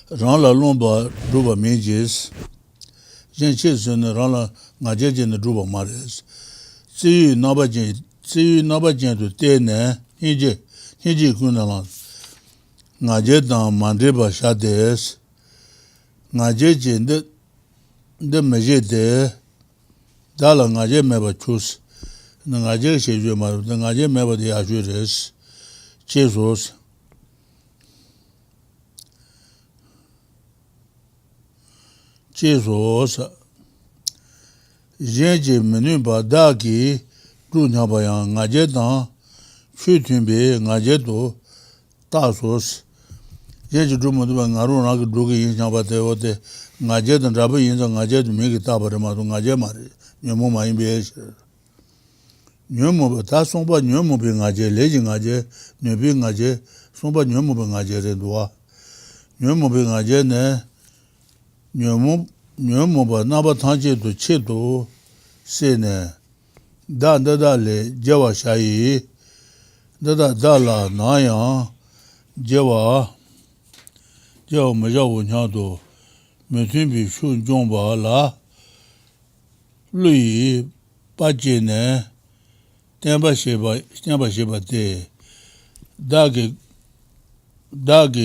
rang la lomba druba menjis. Yen che tu se ne, rang la ngaje jen druba mares. Tsiyu naba jen tu te ne, hinji kuna lang. Ngaje dang mandreba shades, ngaje jen de meje de, dala ngaje meba chus, ngaje she jue maru, ngaje meba de ajue res, che sos. Jesus Genji menu badaki Dunyabayang Najedan Chutumbe Najedo Tasos Genji Dumuba Naruna Dugi in Yabate Najedan Rabu in the Najed Migi Tabarama Najemari Yamuma Imbies Nyumu Tasumba Nyumu being Aje, Leging Aje, Nubing Aje, Sumba Nyumu being Aje Redua Nyumu being Aje ne Nyumuba Nabatanji to Chitu Sene Dada le Jawa Shai Dada Dala Naya Jawa Majawu Nyado Metumbi Shun Jomba La Lui Pajine Temba Sheba de Dagi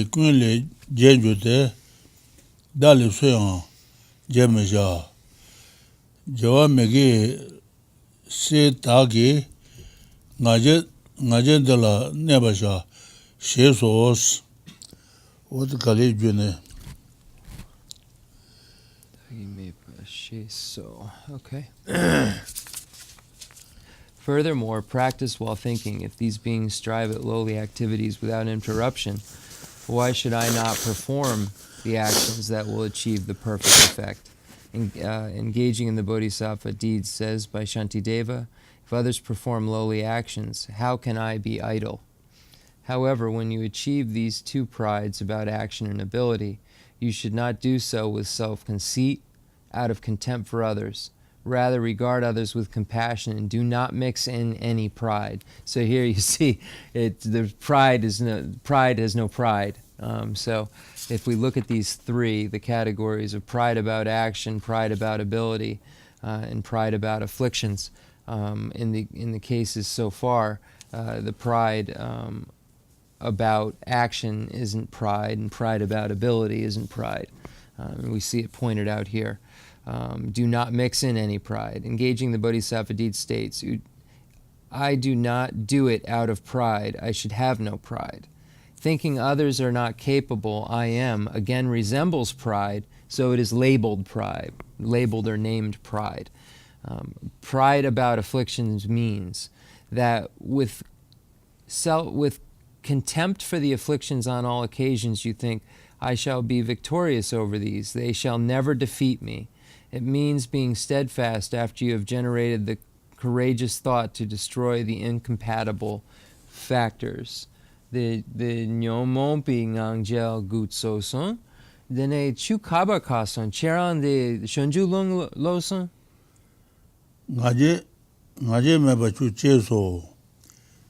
Kunle Jenju de Dali Suyan Jemeja Jawa Megi Se Dagi Naje de la Nebasha Shesos What Kali June So, okay. Furthermore, practice while thinking. If these beings strive at lowly activities without interruption, why should I not perform the actions that will achieve the perfect effect? Engaging in the bodhisattva deeds, says by Shantideva, if others perform lowly actions, how can I be idle? However, when you achieve these two prides about action and ability, you should not do so with self-conceit, out of contempt for others. Rather, regard others with compassion and do not mix in any pride. So here you see, the pride has no pride. So if we look at these three, the categories of pride about action, pride about ability, and pride about afflictions, in the cases so far, the pride about action isn't pride, and pride about ability isn't pride. And we see it pointed out here. Do not mix in any pride. Engaging the bodhisattva deed states, I do not do it out of pride. I should have no pride. Thinking others are not capable, I am, again resembles pride, so it is labeled pride, labeled or named pride. Pride about afflictions means that with contempt for the afflictions on all occasions, you think, I shall be victorious over these. They shall never defeat me. It means being steadfast after you have generated the courageous thought to destroy the incompatible factors. The Nyomo being Namgyal Gutsoson, Dene Chu Kabakason, Cheran de Shonju Lung Loson. Ngaje Meba Chu Cheso,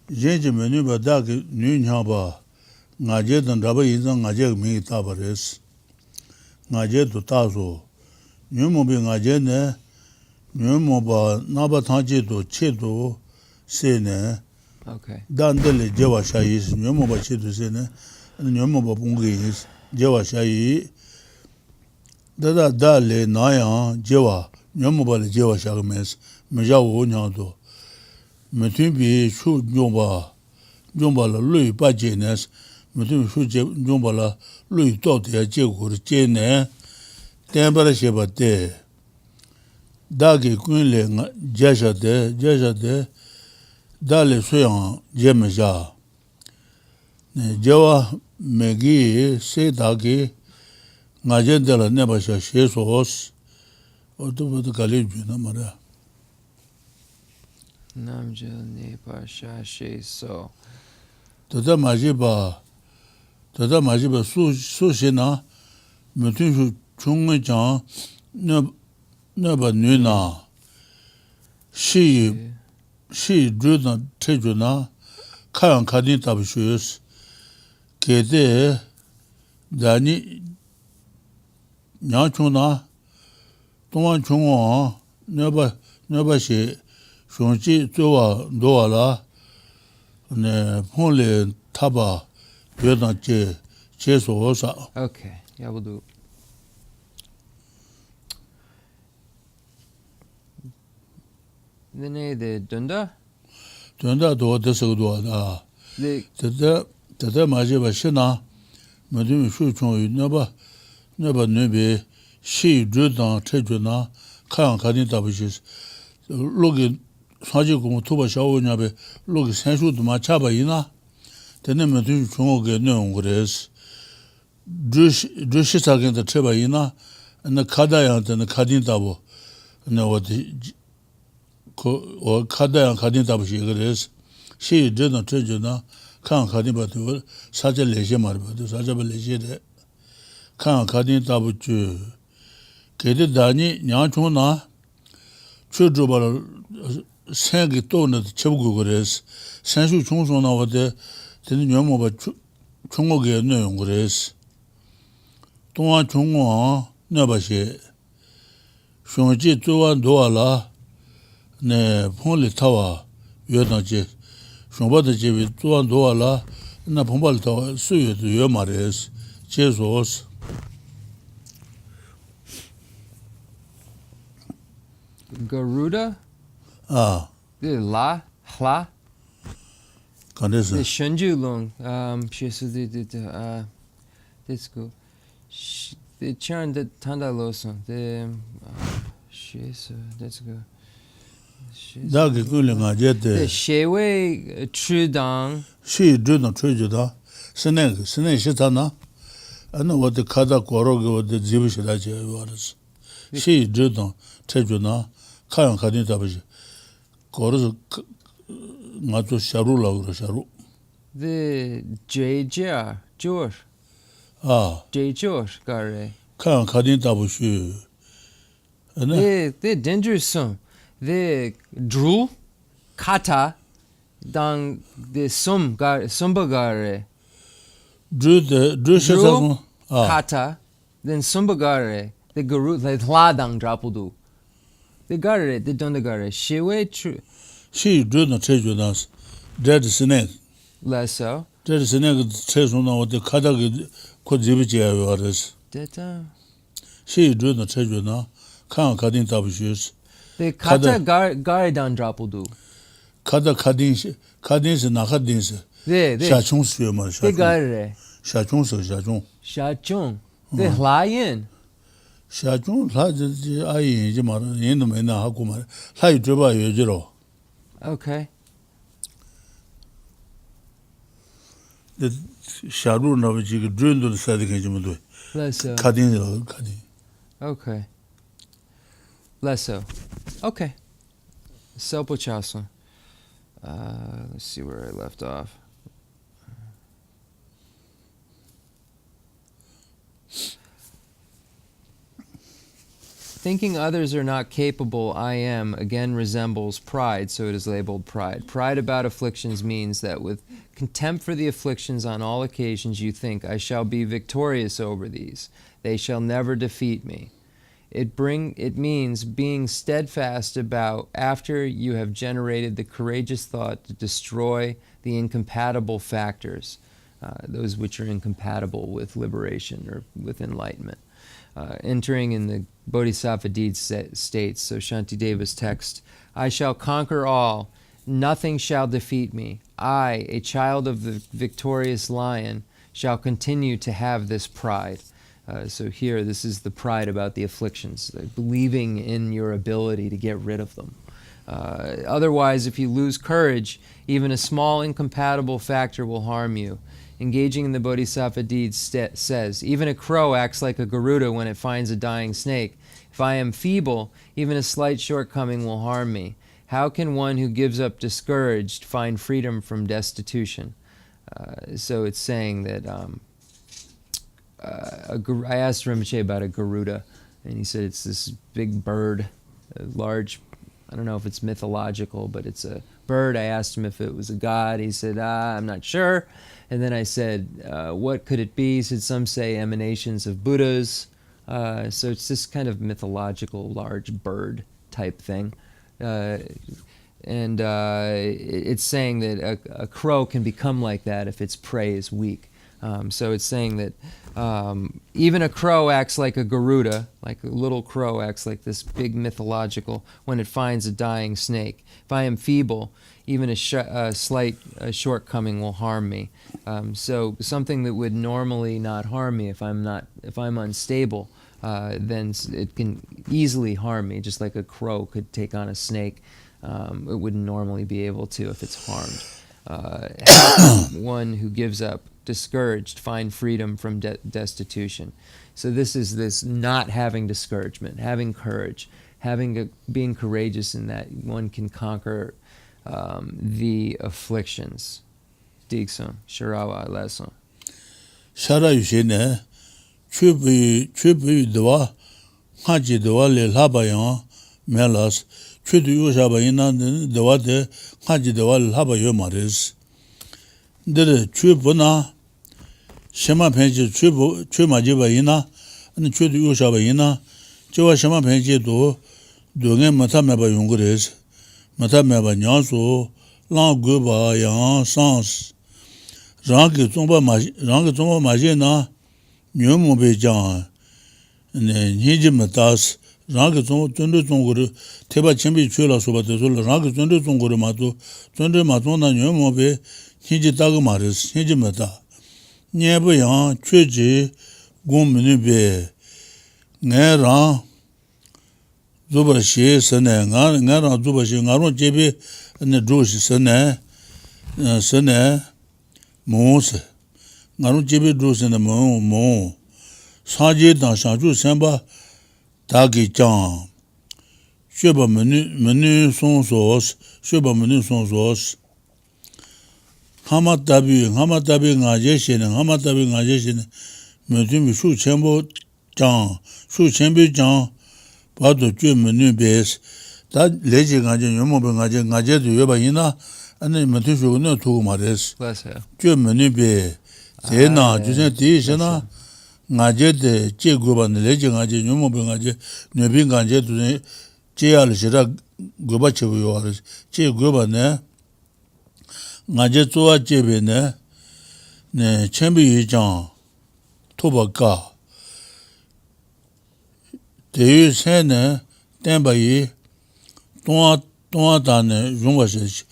Jenji Menuba Dak Nunyaba, Ngaje and Raba Izan Ngaje Mi Tabares, Ngaje to Tazo. Nyumu bi ngaje ne, nyumu ba nabatanji do chedo se ne, dandele jewa shayis, nyumu ba chedo se ne, nyumu ba pungis, jewa shayi, dada dale nayan jewa, nyumu ba le jewa shagames, meja wo nyado. Metin bi shu nyumba la lui ba jenes, metin shu nyumba la lui to de jegur jene, Tembara Sheba de Dagi Kunle Jasha de Dali Suyan Jemeja Jawa Megi Se Dagi Najendela Nebasha Shesos Otu Kali Junamara Namgyal Nepasha Sheso Tada Majiba Sushina Mutunshu Chungwe Chang Neba Nuna Shi Druna Tejuna Kayan Kadin Tabishus Kede Dani Nyachuna Tuan Chungwa Neba Shi Shunchi Zoa Doala Ne Ponle Taba Yodan Che Sosa. Okay, yeah, we'll do. The Dunda? Dunda do Desagua. Tata Majiba Shina, Madame Shuchon, never Nubi, shi ju dang che ju na kayang kadin tabushis logi saji kum tuba shawo nyabe logi senshu duma chaba ina tene me tu chungo ge neong gres ju shi sagen da cheba ina na kada yang tene kadin tabu na wadi ko kada yang kadin tabushi gres shi ju dang che ju na kayang kadin batu saja leshe marba saja ba leshe de kayang kadin tabu ju kede dani nyang na chuju bala sengi to na chebgu gres senshu chung so na wade teni nyomo ba chungo ge ne yong gres tongwa chungwa ne ba she shongji tuwa do la ne pholi tawa yoda je shongba de je tuwa do la na phomba tawa su yo ma res Jesus. Garuda? Ah. The La? Hla? Kanesa. The Shunju Lung. Let's go. The Chan the Tanda Losong. The let's go. Dagi Gulinga Jet. The Shewe Trudang. She didn't treat you da. Seneg Shitana. I know what the Kada Korogo or the Zivishaja was. She didn't treat you na. Kayan Kadin Tabaji. Koros Mato Sharula or Sharu. The J. George. Ah. J. George Gare. Kayan Kadin Tabushi. The dangerous. The Drew Kata. Dang the Sumba Gare. Drew Kata. Then Sumba Gare. The Guru, the Hladang Drapudu. The Gare, the Dondagare. Shewe true. She didn't treat you nas. Dead snake. Less so. Dead snake says on what the Kadag could Zibichi was. She didn't treat you now. Kayan Kadin Tabushes. The Kata Garedan Drapudu. Kada Kadins Nakadins. Shachung swimmer. The Gare. Shachung. Shachung. The Lion. Shachung, I Jimar, in the Mena Hakuma, Hai Juba Yojiro. Okay. The Sharu Navaji drew to the Sadiq Lesso. Kadin. Okay. Lesso. Okay. Selpo Chaso. Let's see where I left off. Thinking others are not capable, I am, again resembles pride, so it is labeled pride. Pride about afflictions means that with contempt for the afflictions on all occasions you think, I shall be victorious over these. They shall never defeat me. It means being steadfast about after you have generated the courageous thought to destroy the incompatible factors, those which are incompatible with liberation or with enlightenment. Entering in the Bodhisattva deed states, so Shantideva's text, I shall conquer all, nothing shall defeat me. I, a child of the victorious lion, shall continue to have this pride. So here, this is the pride about the afflictions, believing in your ability to get rid of them. Otherwise, if you lose courage, even a small incompatible factor will harm you. Engaging in the Bodhisattva deeds says, even a crow acts like a Garuda when it finds a dying snake. If I am feeble, even a slight shortcoming will harm me. How can one who gives up discouraged find freedom from destitution? So it's saying that I asked Rinpoche about a Garuda, and he said it's this big bird, a large, I don't know if it's mythological, but it's a bird. I asked him if it was a god. He said, I'm not sure. And then I said, what could it be? He said, some say emanations of Buddhas. So it's this kind of mythological large bird type thing. And it's saying that a crow can become like that if its prey is weak. So it's saying that even a crow acts like a Garuda, like a little crow acts like this big mythological when it finds a dying snake. If I am feeble, even a slight shortcoming will harm me. So something that would normally not harm me if I'm unstable then it can easily harm me, just like a crow could take on a snake. It wouldn't normally be able to if it's harmed. How can one who gives up, discouraged, find freedom from destitution? So this is this not having discouragement, having courage, being courageous in that one can conquer the afflictions. Digson, Sharawa lesson. Shara yushene, chubu dwa, haji dwa le labayan, melas, chudu yushabayina dwa de, haji dwa le labayo maris. Dere chubuna, shema penji chumajibayina, and chudu yushabayina, chewa shema penji do, dogen matameba yunguris, matameba nyansu, lang guba yang sans. Rangi zomba maji na nyumu be jang niji matas rangi zomba tundu zonguru teba chenpi chula soba te sola rangi tundu zonguru matu tundu matu na nyumu be niji taga maris niji mata nyebu yang chuji gom minu be ngay rang zubar shi sene ngay rang zubar shi ngay rong jebi zhushi sene Mons, Naru Jibi Drus in the Mon, Sanji Dan Shanju Samba, Dagi Chang, Shuba Menu Son Sauce, Shuba Menu Son Sauce, Hamatabi, Najeshin, Hamatabi Najeshin, Mutum Shu Chenmo Chang, Shu Chenbi Chang, Pado Ju Menu Base, that Lady Najan Yomob Najet Yobaina. And then Matishu no two mares. Bless you. Germany be. Zena, Jusen Tishana, Najet, Chiguban, the legend Najan, Yumobingaje, Nubingaje to Chial Shira Gobachev yours, Chiguban, Najetua Jebine, Ne Chembi Jan, Tobaka. The use Hene, Tembayi, Toatane, Jungas.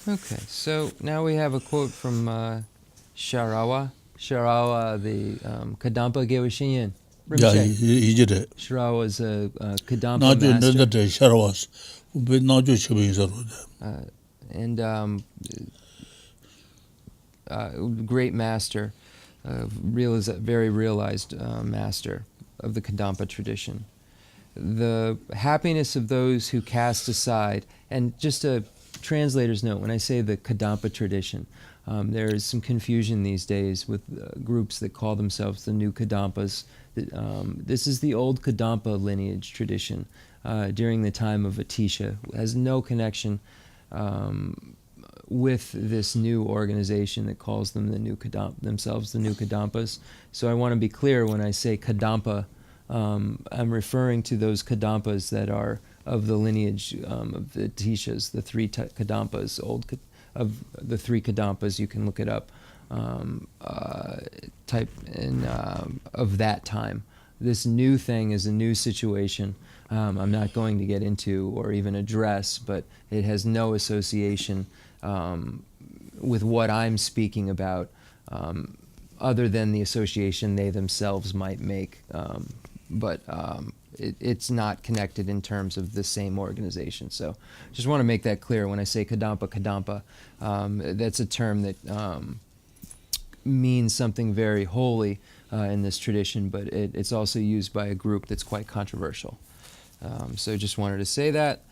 Okay, so now we have a quote from Sharawa. Sharawa, the Kadampa Gewashinyan. Yeah, he did it. Sharawa is a Kadampa not master. Not the Sharawas, but not just Great master. Very realized master of the Kadampa tradition. The happiness of those who cast aside, and just a translator's note, when I say the Kadampa tradition, there is some confusion these days with groups that call themselves the new Kadampas. This is the old Kadampa lineage tradition during the time of Ithaca. It has no connection with this new organization that calls them themselves the new Kadampas. So I want to be clear when I say Kadampa, I'm referring to those Kadampas that are of the lineage of the Tishas, the three Kadampas, of the three Kadampas. You can look it up, type in of that time. This new thing is a new situation. I'm not going to get into or even address, but it has no association with what I'm speaking about, other than the association they themselves might make. But it's not connected in terms of the same organization. So just want to make that clear when I say Kadampa. That's a term that means something very holy in this tradition, but it's also used by a group that's quite controversial. So just wanted to say that.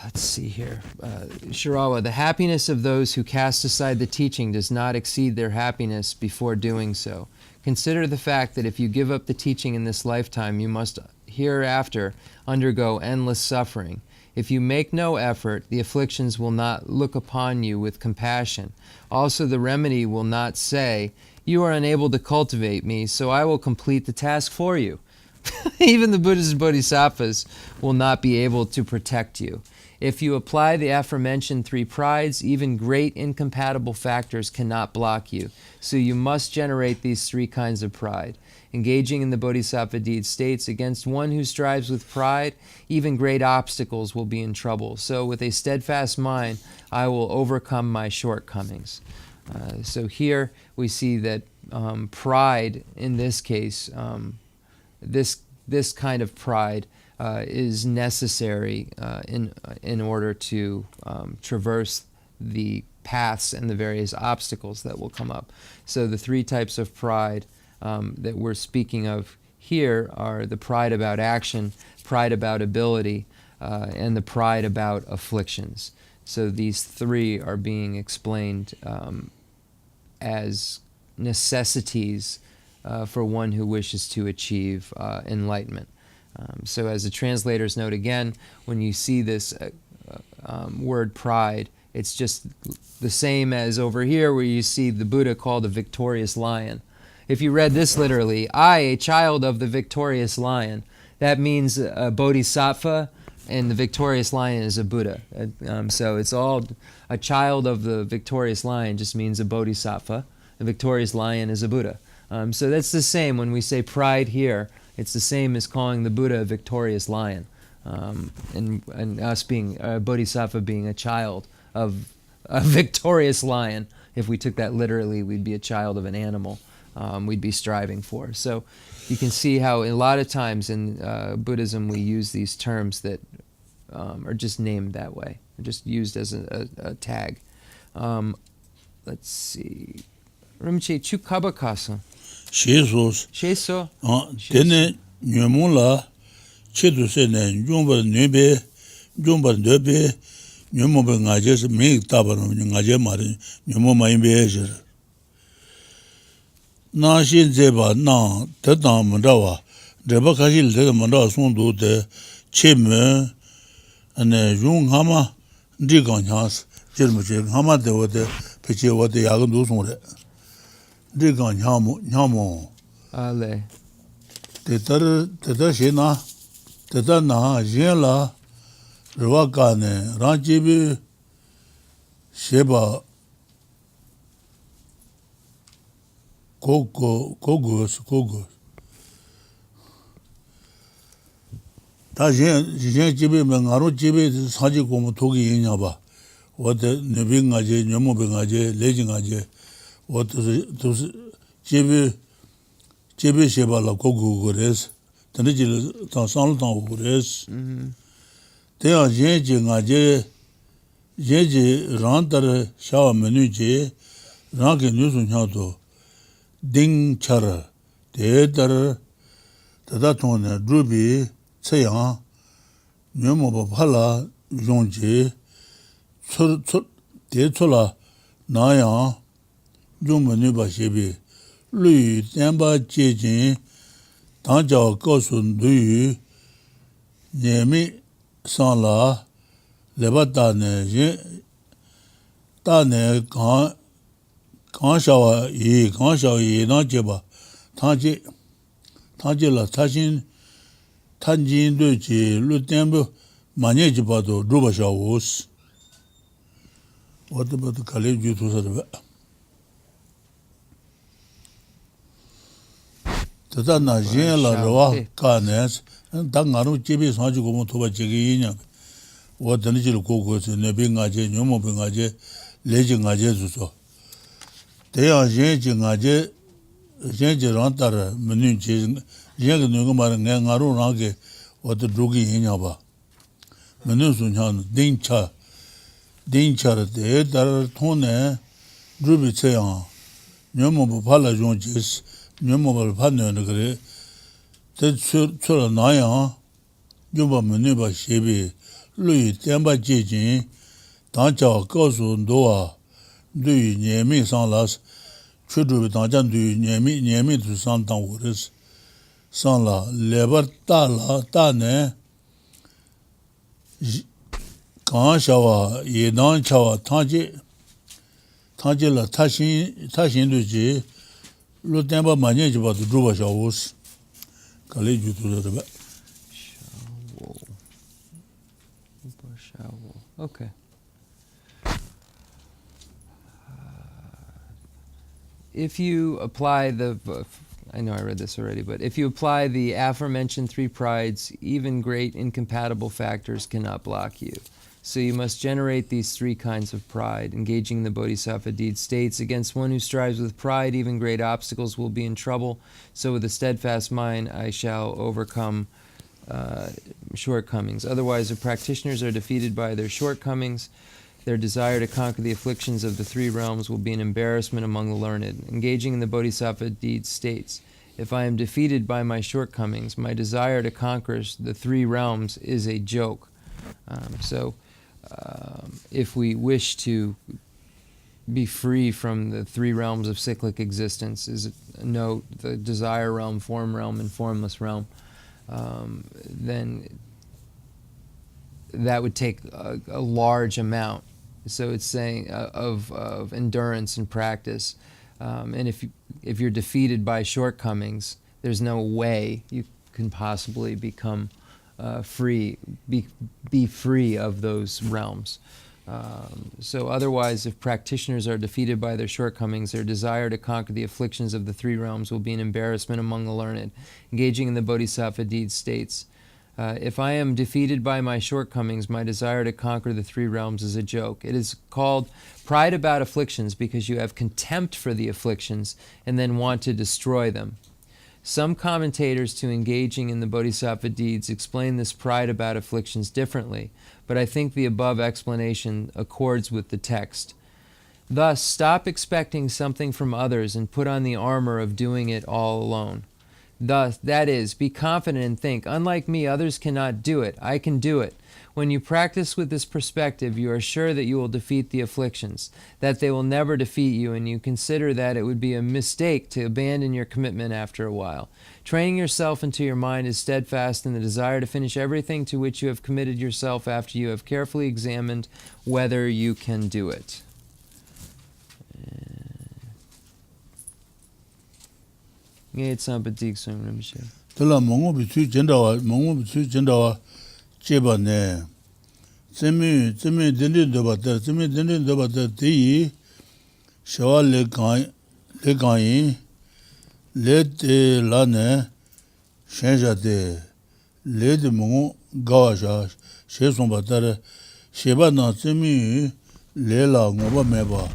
Let's see here. Shirawa, the happiness of those who cast aside the teaching does not exceed their happiness before doing so. Consider the fact that if you give up the teaching in this lifetime, you must hereafter undergo endless suffering. If you make no effort, the afflictions will not look upon you with compassion. Also, the remedy will not say, "You are unable to cultivate me, so I will complete the task for you." Even the Buddhist Bodhisattvas will not be able to protect you. If you apply the aforementioned three prides, even great incompatible factors cannot block you. So you must generate these three kinds of pride. engaging in the bodhisattva deed, states, against one who strives with pride, even great obstacles will be in trouble. So with a steadfast mind, I will overcome my shortcomings. So here we see that pride, in this case, this kind of pride is necessary in order to traverse the paths and the various obstacles that will come up. So the three types of pride that we're speaking of here are the pride about action, pride about ability, and the pride about afflictions. So these three are being explained as necessities for one who wishes to achieve enlightenment. So as the translators note again, when you see this word pride, it's just the same as over here where you see the Buddha called a victorious lion. If you read this literally, I, a child of the victorious lion, that means a bodhisattva, and the victorious lion is a Buddha. So it's all a child of the victorious lion just means a bodhisattva. The victorious lion is a Buddha. So that's the same when we say pride here. It's the same as calling the Buddha a victorious lion, and us being a bodhisattva being a child of a victorious lion. If we took that literally, we'd be a child of an animal we'd be striving for. So you can see how a lot of times in Buddhism we use these terms that are just named that way. They're just used as a tag. Let's see. Rinpoche, chu kaba kasa? Jesus. Sheso. Dene nyumula chidu sene nyumba nebe nyumba nebe nyumba ngaje me tabano ngaje mari nyumba maimbe ejer. Na shin zeba na tata mandawa deba kashil de mandawa sondu de cheme ane yung hama ndigan has jermuche hama de wode peche wode yagan du sonre. Ndigan nyamo Ale. Teta shena, teta na jela rwaka ne ranjibi sheba kogos. Ta jen jibi me ngaro jibi saji komu togi yinya ba. Wate nebi ngaje, nyomo be ngaje, leji ngaje. Wate jibi sheba la kogu gores. Tani jili tan sanlu tan gores. Tena jenji ngaje, jenji rantar shawa menu je, rangi nyusu nyato, ding chara, te tar, tata tone drubi, tsayang, nyomo pa pala yongji, te tsula nayang, yung menu ba shebi, lui tenpa jejin, tangjawa kausun duyu, nyemi sanla, leba tane kan shawa yi na jeba, tangje la tanjin duji, lu tenpa manye jeba do druba shawus. Wata bata kali ju tu sarwa. Tata na jen la rawa ka nes, ta ngaru jibi sanji gomo toba jegi yinya. Wata nijil koko se nebi ngaje, nyomo bi ngaje, leji ngaje zuzo. Teya jenji rantara menu je, jengi nunga mara ngaru rangi wata drugi yinya ba. Menu sun chan ding chara te tar tone drubi tsayang, nyomo bi pala yonjis, nyomo bi pala nyono te tsura nayang, yunpa menu ba shebi, lui tenpa jejin, tangjawa kausu ndowa, duyu nyemi sanlas, chudrubi tangjan duyu nyemi tu san tang uris, sanla lebar ta ne, kaan shawa, yedan chawa, tangje la tashin duji, lu tenpa manye jiba tu druba shawus, kali ju tu zaraba. Okay. If you apply the I know I read this already, but if you apply the aforementioned three prides, even great incompatible factors cannot block you. So you must generate these three kinds of pride. Engaging the Bodhisattva deed states, against one who strives with pride, even great obstacles will be in trouble. So with a steadfast mind, I shall overcome shortcomings. Otherwise, if practitioners are defeated by their shortcomings, their desire to conquer the afflictions of the three realms will be an embarrassment among the learned. Engaging in the Bodhisattva deed states, if I am defeated by my shortcomings, my desire to conquer the three realms is a joke. If we wish to be free from the three realms of cyclic existence, is note the desire realm, form realm, and formless realm, then that would take a large amount. So it's saying of endurance and practice. And if you're defeated by shortcomings, there's no way you can possibly become free, be free of those realms. So otherwise, if practitioners are defeated by their shortcomings, their desire to conquer the afflictions of the three realms will be an embarrassment among the learned. Engaging in the Bodhisattva deed states, if I am defeated by my shortcomings, my desire to conquer the three realms is a joke. It is called pride about afflictions because you have contempt for the afflictions and then want to destroy them. Some commentators to engaging in the Bodhisattva deeds explain this pride about afflictions differently, but I think the above explanation accords with the text. Thus, stop expecting something from others and put on the armor of doing it all alone. Thus, that is, be confident and think, unlike me, others cannot do it. I can do it. When you practice with this perspective, you are sure that you will defeat the afflictions, that they will never defeat you, and you consider that it would be a mistake to abandon your commitment after a while. Training yourself until your mind is steadfast in the desire to finish everything to which you have committed yourself after you have carefully examined whether you can do it. Tala mongo bitu jendawa cheba ne. Zemi dindi dobata tiyi shawa le ganyi le te la ne shenja de le de mongo gawa sha she somba tare sheba na zemi le la ngoba meba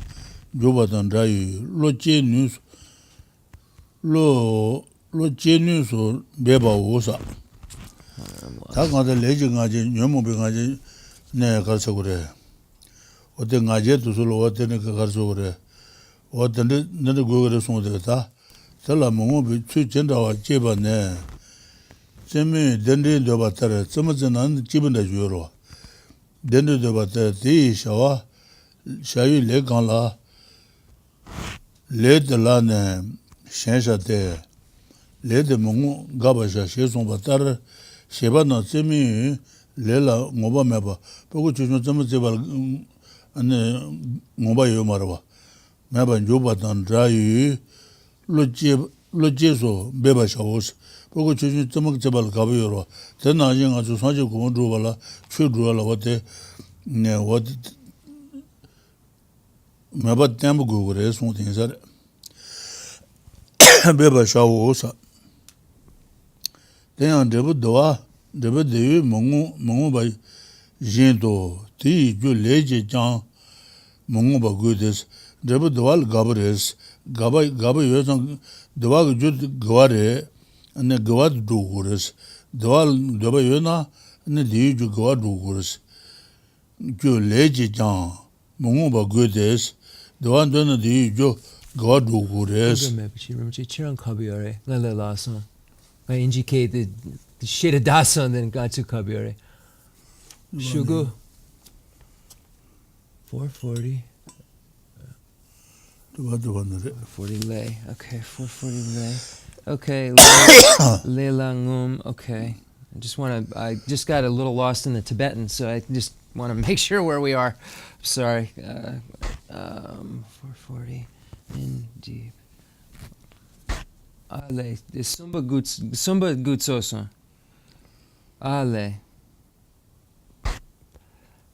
joba dan rayu lo che nus lo jenu so beba osa ta ga de leji ngaje nyomo be ngaje ne garso gore ote ngaje to so lo ote ne garso gore ote ne go gore so de ta tala mo be chu jenda wa jeba ne jemi dende do batare zemazenan jibenda juro dende do batare di shawa shayu le gan la le de la ne shenja de le de mongo gaba ja she son batar sheba na semi le la ngoba meba pogo chuno zama zebal ane ngoba yo marwa meba njoba dan rayu lo je so beba shawos pogo chuno zama zebal gaba yo tena jinga ju sanje ko ndo bala chu dro la wote ne wote meba tembo go gore son tinsare beba shawos Then deba deyu mongo ba jendo ti ju leje jang mongo ba gudes deba doal gabres gaba yosan deba ju gaware ane gawad do gures doal deba yona ane di ju gawad do gures ju leje jang mongo ba gudes doan dona di ju gawad do gures I indicate the shit dasan then got to kabire. Shugu 440. 440 lei. Okay, 440 lei. Okay, lei langum. Okay. I just got a little lost in the Tibetan, so I just want to make sure where we are. Sorry. 440 in deep. Ale, sumba gutsoso. Ale.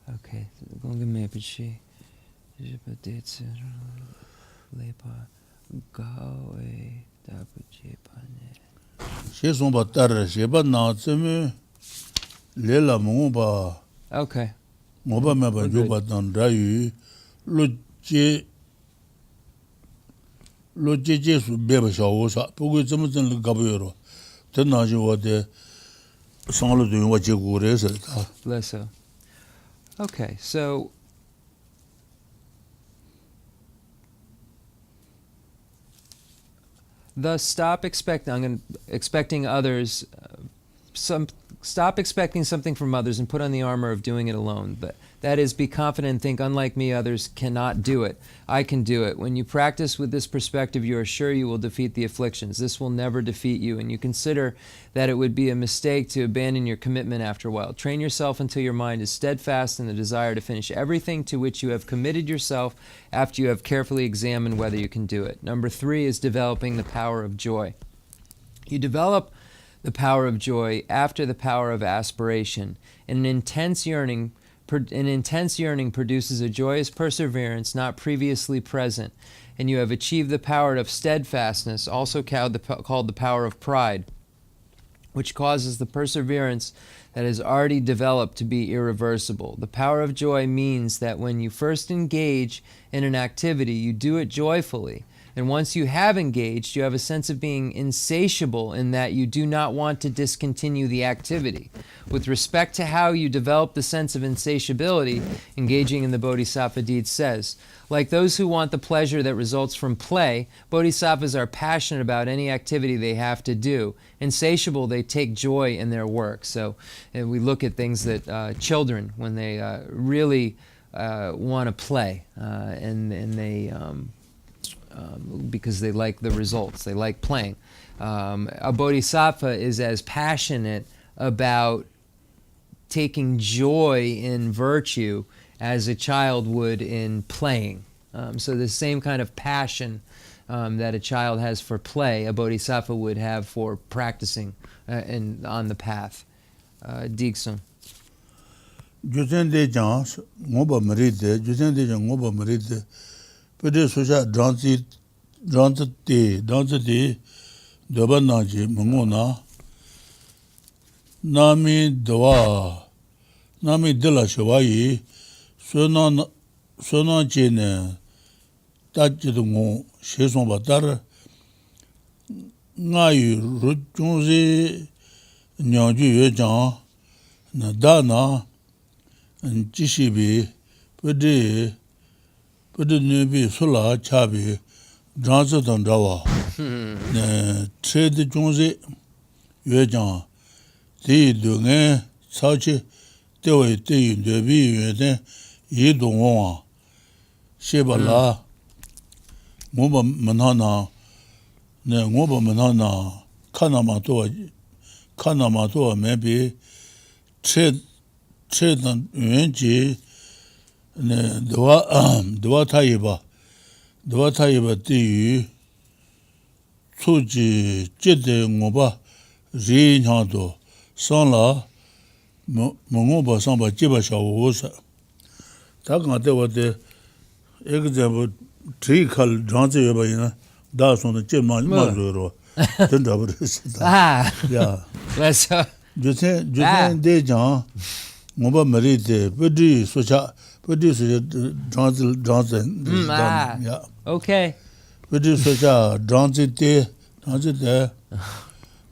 Okay, gonga mepichi. Jipatetse lepa gawe she son ba tar she ba na tseme le la mo ba Okay. mo ba me ba jo ba dan da yu lo je su be ba sha wo sa bu ge zhe zhen le ga bu yo de na ji wo de sang le de wo je gu re se ta Less so. Okay, so thus stop expecting others stop expecting something from others and put on the armor of doing it alone. But that is, be confident and think, unlike me, others cannot do it. I can do it. When you practice with this perspective, you are sure you will defeat the afflictions. This will never defeat you, and you consider that it would be a mistake to abandon your commitment after a while. Train yourself until your mind is steadfast in the desire to finish everything to which you have committed yourself after you have carefully examined whether you can do it. Number 3 is developing the power of joy. You develop the power of joy after the power of aspiration. An intense yearning produces a joyous perseverance not previously present, and you have achieved the power of steadfastness, also called the power of pride, which causes the perseverance that is already developed to be irreversible. The power of joy means that when you first engage in an activity, you do it joyfully. And once you have engaged, you have a sense of being insatiable in that you do not want to discontinue the activity. With respect to how you develop the sense of insatiability, engaging in the Bodhisattva deed says, like those who want the pleasure that results from play, Bodhisattvas are passionate about any activity they have to do. Insatiable, they take joy in their work. So we look at things that children, when they really want to play, and they... because they like the results, they like playing. A bodhisattva is as passionate about taking joy in virtue as a child would in playing. So the same kind of passion that a child has for play, a bodhisattva would have for practicing on the path. Digsun. Pede soja dranzi doba naji mungona nami dila shawayi sona jene tajidungu sheson batar ngayu rujunzi nyangju yejang na dana jishibi pede nubi sula chabi dranzi dandawa trade junzi yejang di dunga sauchi dewe di nubi yeden yi dongwa sheba la ngoba manana kanama towa maybe trade yuanji dwa tayiba diyu tsuji jide ngoba ri nyado sanla ngoba sanba jiba shawosa takante wate example trikal dranzi yoba ina da sonda jima mazuro Yeah. That's jusen de jang ngoba mari de budi socha dranzi yeah. Okay. Budi socha dranzi de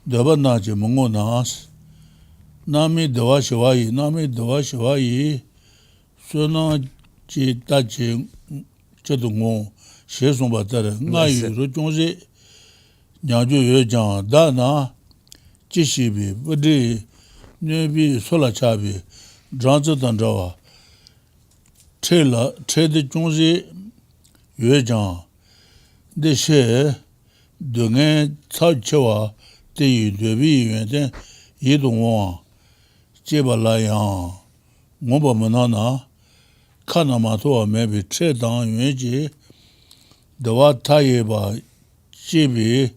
daba naji mungo nas nami dawa shiwayi sona ji taji chedungo shesong batare ngayu rujungzi nyangju yojang dana jishibi budi nyubi sola chabi dranzi dandawa trade jungzi yojang de she dunga cao chewa de yu debi yuan yi dongwa jeba la yang ngoba manana kana ma to maybe trade dang yuan ji dawa tayeba jibi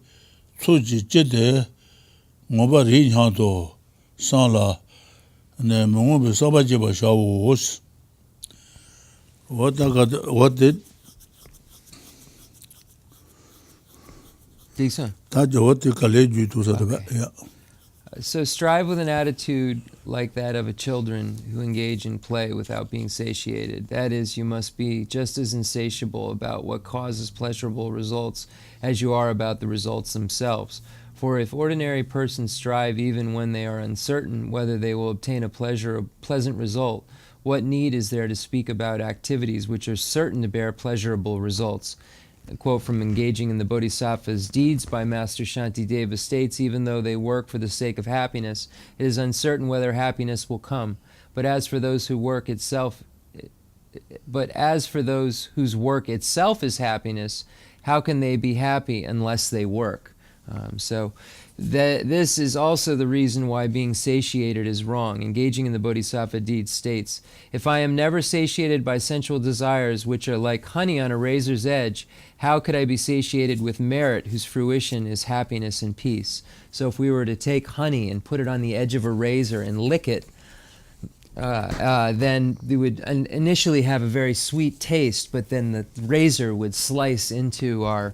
tsuji jide ngoba ri nyang to sanla ne mungu be saba jeba shawos what did Decent. Ta jo te kale ju tu sa ba. Okay. Yeah. So strive with an attitude like that of a children who engage in play without being satiated. That is, you must be just as insatiable about what causes pleasurable results as you are about the results themselves. For if ordinary persons strive even when they are uncertain whether they will obtain a pleasant result, what need is there to speak about activities which are certain to bear pleasurable results? A quote from Engaging in the Bodhisattva's Deeds by Master Shantideva states, even though they work for the sake of happiness, it is uncertain whether happiness will come. But as for those whose work itself is happiness, how can they be happy unless they work? This is also the reason why being satiated is wrong. Engaging in the Bodhisattva Deeds states, if I am never satiated by sensual desires which are like honey on a razor's edge, how could I be satiated with merit whose fruition is happiness and peace? So if we were to take honey and put it on the edge of a razor and lick it, then we would initially have a very sweet taste, but then the razor would slice into our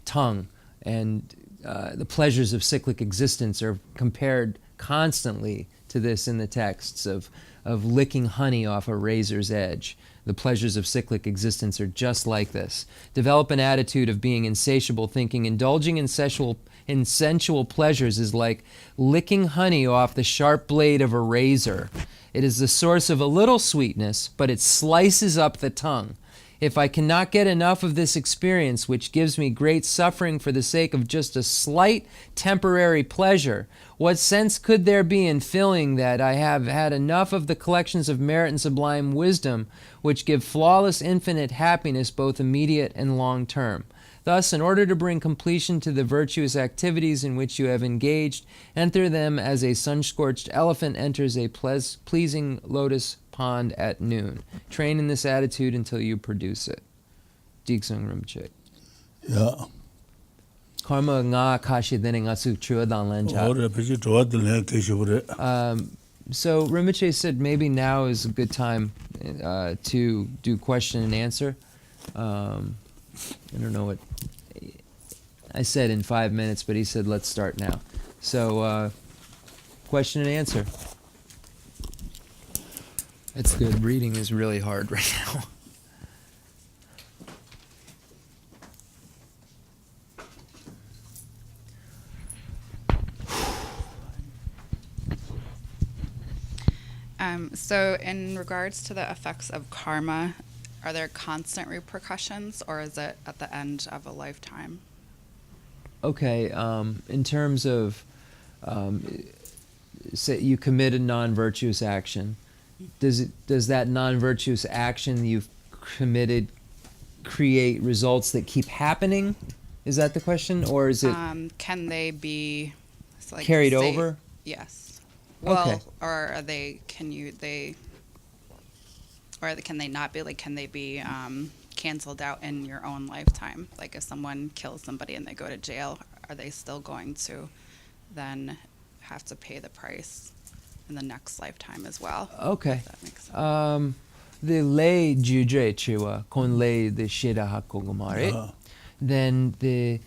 tongue, and the pleasures of cyclic existence are compared constantly to this in the texts of licking honey off a razor's edge. The pleasures of cyclic existence are just like this. Develop an attitude of being insatiable, thinking indulging in sensual pleasures is like licking honey off the sharp blade of a razor. It is the source of a little sweetness, but it slices up the tongue. If I cannot get enough of this experience, which gives me great suffering for the sake of just a slight temporary pleasure, what sense could there be in feeling that I have had enough of the collections of merit and sublime wisdom, which give flawless infinite happiness both immediate and long term? Thus, in order to bring completion to the virtuous activities in which you have engaged, enter them as a sun-scorched elephant enters a pleasing lotus pond at noon. Train in this attitude until you produce it. Diksung Rinpoche. Yeah. Karma nga kashi dene nga su chua dan lenja. Ore pechi towa de le ke shibure. So Rinpoche said maybe now is a good time to do question and answer. I don't know what I said in 5 minutes, but he said let's start now. So question and answer. It's good. Reading is really hard right now. So in regards to the effects of karma, are there constant repercussions, or is it at the end of a lifetime? Okay, in terms of, say you commit a non-virtuous action, does that non-virtuous action you've committed create results that keep happening? Is that the question, or is it can they be carried over? Yes. Well, okay. Or are they? Can they not be? Like, can they be canceled out in your own lifetime? Like, if someone kills somebody and they go to jail, are they still going to then have to pay the price in the next lifetime as well? Okay. If that makes sense. The lei juje chiwa kon lei the shida hakogomare. Then the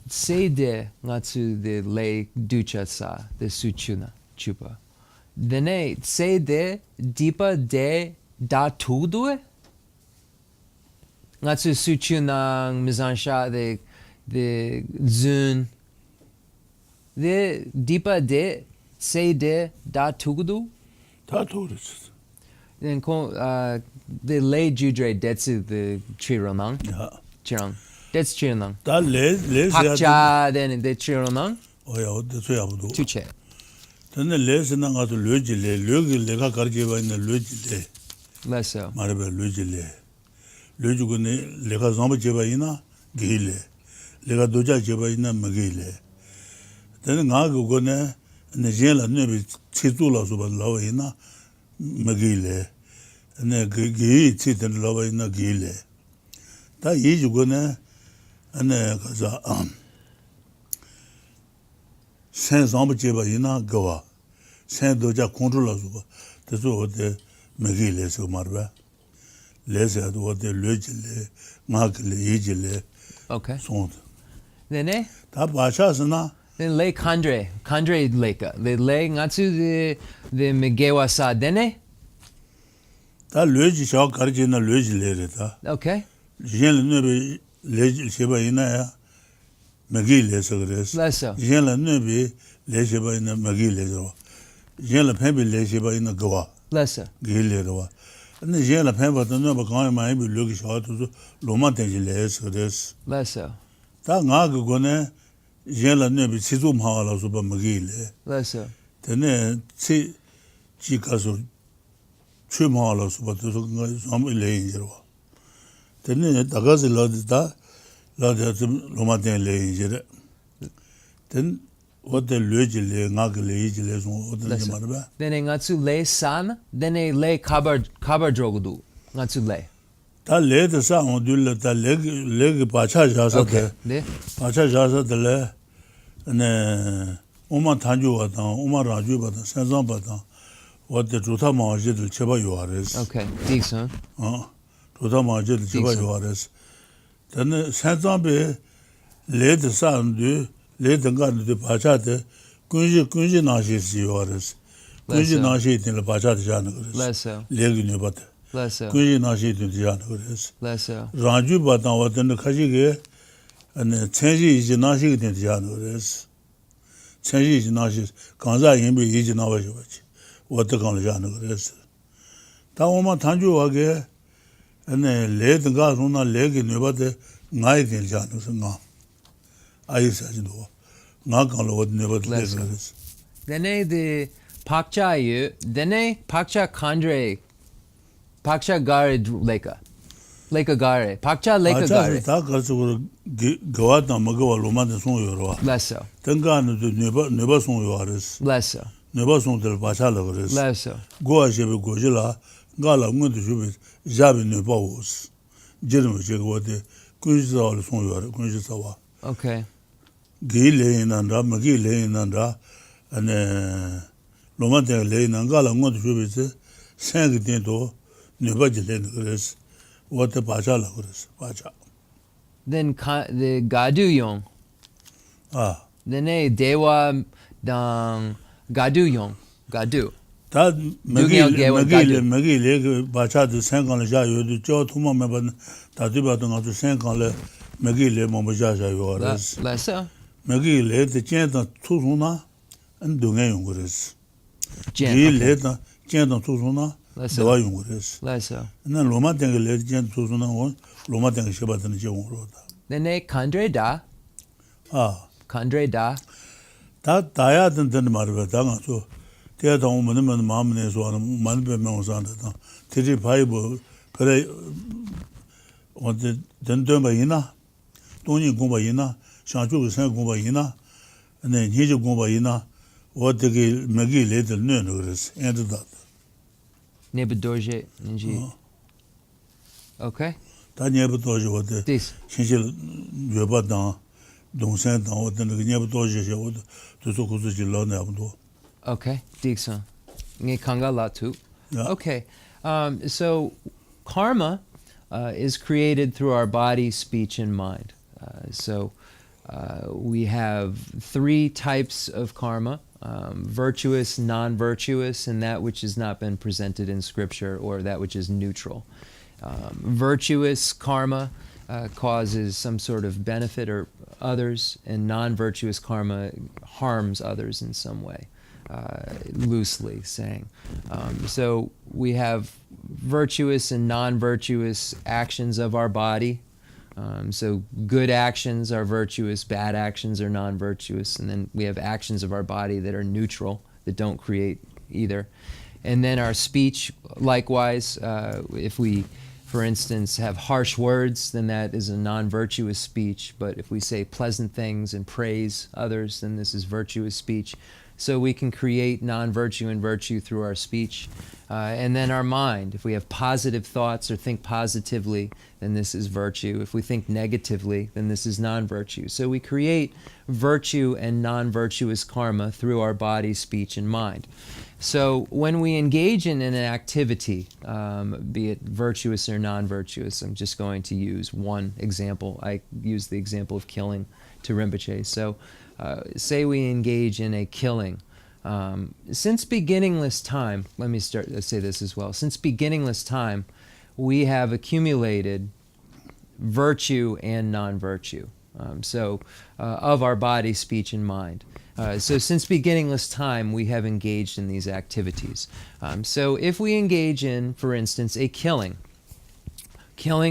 seide ngatsu the lei ducha sa the suchuna chupa. Dene seide dipa de da tudue. Ngatsu suchunang mizansha the zun. The dipa de seide da tugudu. Da tugudu. Then the lei judre detsu the chironang. Yeah. Chirong. That's chironang. Da le Hakcha then the chironang. Oh yeah, that's why I do. Chuche. Then the les na nga to loji le ka karje ba na loji le. Less so. Marbe loji le. Loji ko ne le ka zamba je ba ina gile. Le ka doja je ba ina magile. Then nga go ne jen la ne bi chitu la so ba la wa ina magile. Ne gi chi den la wa ina gile. Da yi ju go ne ane kaza sen zamba je ba ina gawa. Sen doja control la so ba. Teso de magile so marba. Les at what the loji le mag le yi le. Okay. So Dene? 다 바샤스나 Then le kandre leka. Le ngatsu the megewa sa dene? 다 뢰지 저 가르치나 뢰지 레레다 Okay. 옌르네 레지 셰바이나야 마길레서 그래서 Leso. 옌르네 레셰바이나 마길레서 옌르 팬비 레셰바이나 거와 Leso. 길레로와 근데 옌르 팬바도 너무 강에 많이 빌려기 셔도 로마 대질레서 그래서 Leso. 다 나그거네 옌르네 지좀 하라서 바 마길레 Leso. 되네 치 지가서 추모하라서 바도 좀 레인지로 되네 다가서 라다 로마된 레인지레 된 어때 뢰질레 나글레이질레 좀 어떤지 말봐 Then ngatsu le san. Then le kabar drogudu. Ngatsu le. 다 레드 상어 둘레 다 레기 바차자서 Okay. 네. 바차자서 들레 네 오마 단주와다 오마 라주바다 산상바다 어때 좋다 마지들 제발 요아레스 Okay. Decent. 좋다 마지들 제발 요아레스 근데 산상베 레드 상도 레드가도 바차데 군지 나시스 요아레스 군지 나시 있는 바차데 자는 그래서 Leso. 레기네 바데 Leso. 군지 나시 있는 자는 그래서 Leso. 라주 바다 왔던 가지게 아니 천지 이제 나시게 된 자는 그래서 천지 이제 나시 강자 인비 이제 나와줘 봐지 어떻게 하는 자는 그래서 다 오만 단주하게 아니 레드가 손나 레기 네바데 나이 될 자는 그래서 나 아이사지도 나 간로 어디 네바데 그래서 Then the pakcha yu. Then pakcha kandre. Pakcha gare leka. Leka gare. Pakcha leka gare. 다 가서 거와다 먹어 로마데 송요로 Leso. 등가는 네바 송요 알았어 Leso. 네바 송들 바샤라 그래서 Leso. 고아셰베 고질라 가라 응도 주베 자베 네바오스 제르모 제고데 군지사를 송요 군지사와 Okay. 게레인한다 먹이레인한다 아네 로마데 레인한 가라 응도 주베 생기된도 네바질레는 그래서 어때 바샤라 그래서 바샤 Then the gadu yong. 아 Then dewa dang gadu yong. Gadu. 다 누구야, 개월 먹이래 그 바차도 생각을 자요도 저 도마면 다들 아주 생각을 먹이래 뭐자자요 알았어 Leso. 먹이래 진짜 투수나 안 동해 용 그랬어 Jen. 이래다 진짜 투수나 Leso. 더 용 그랬어 Leso. 나 로마 땡을 진짜 투수나 로마 땡을 셔봤더니 제공으로다 Then kandre da. 아 Kandre da. 다 다야 된다는 말을 당아서 대다 오면은 마음에서 하는 만배명 산다. 들이 바이브 그래 어디 된도마이나 돈이 공부이나 샤주고 생 공부이나 네 니지 공부이나 어떻게 먹이 레들 넣는 그랬어. 엔드다. Nebedorje ninji. Okay. 다 녀부터 저거데 This. 신실 여바다 동생다 어떤 그 녀부터 저거 또 고수지 넣어내고 Okay. Decent. Nge kanga latu. Yeah. Okay. So karma is created through our body, speech, and mind. So we have three types of karma: virtuous, non-virtuous, and that which has not been presented in scripture, or that which is neutral. Virtuous karma causes some sort of benefit or others, and non-virtuous karma harms others in some way. Loosely saying. So we have virtuous and non-virtuous actions of our body. So good actions are virtuous, bad actions are non-virtuous, and then we have actions of our body that are neutral, that don't create either. And then our speech, likewise, if we, for instance, have harsh words, then that is a non-virtuous speech. But if we say pleasant things and praise others, then this is virtuous speech. So we can create non-virtue and virtue through our speech. And then our mind, if we have positive thoughts or think positively, then this is virtue. If we think negatively, then this is non-virtue. So we create virtue and non-virtuous karma through our body, speech, and mind. So when we engage in an activity, be it virtuous or non-virtuous, I'm just going to use one example. I use the example of killing to Rinpoche. So say we engage in a killing. Since beginningless time, let's say this as well. Since beginningless time, we have accumulated virtue and non-virtue. Of our body, speech, and mind. So since beginningless time, we have engaged in these activities. So if we engage in, for instance, a killing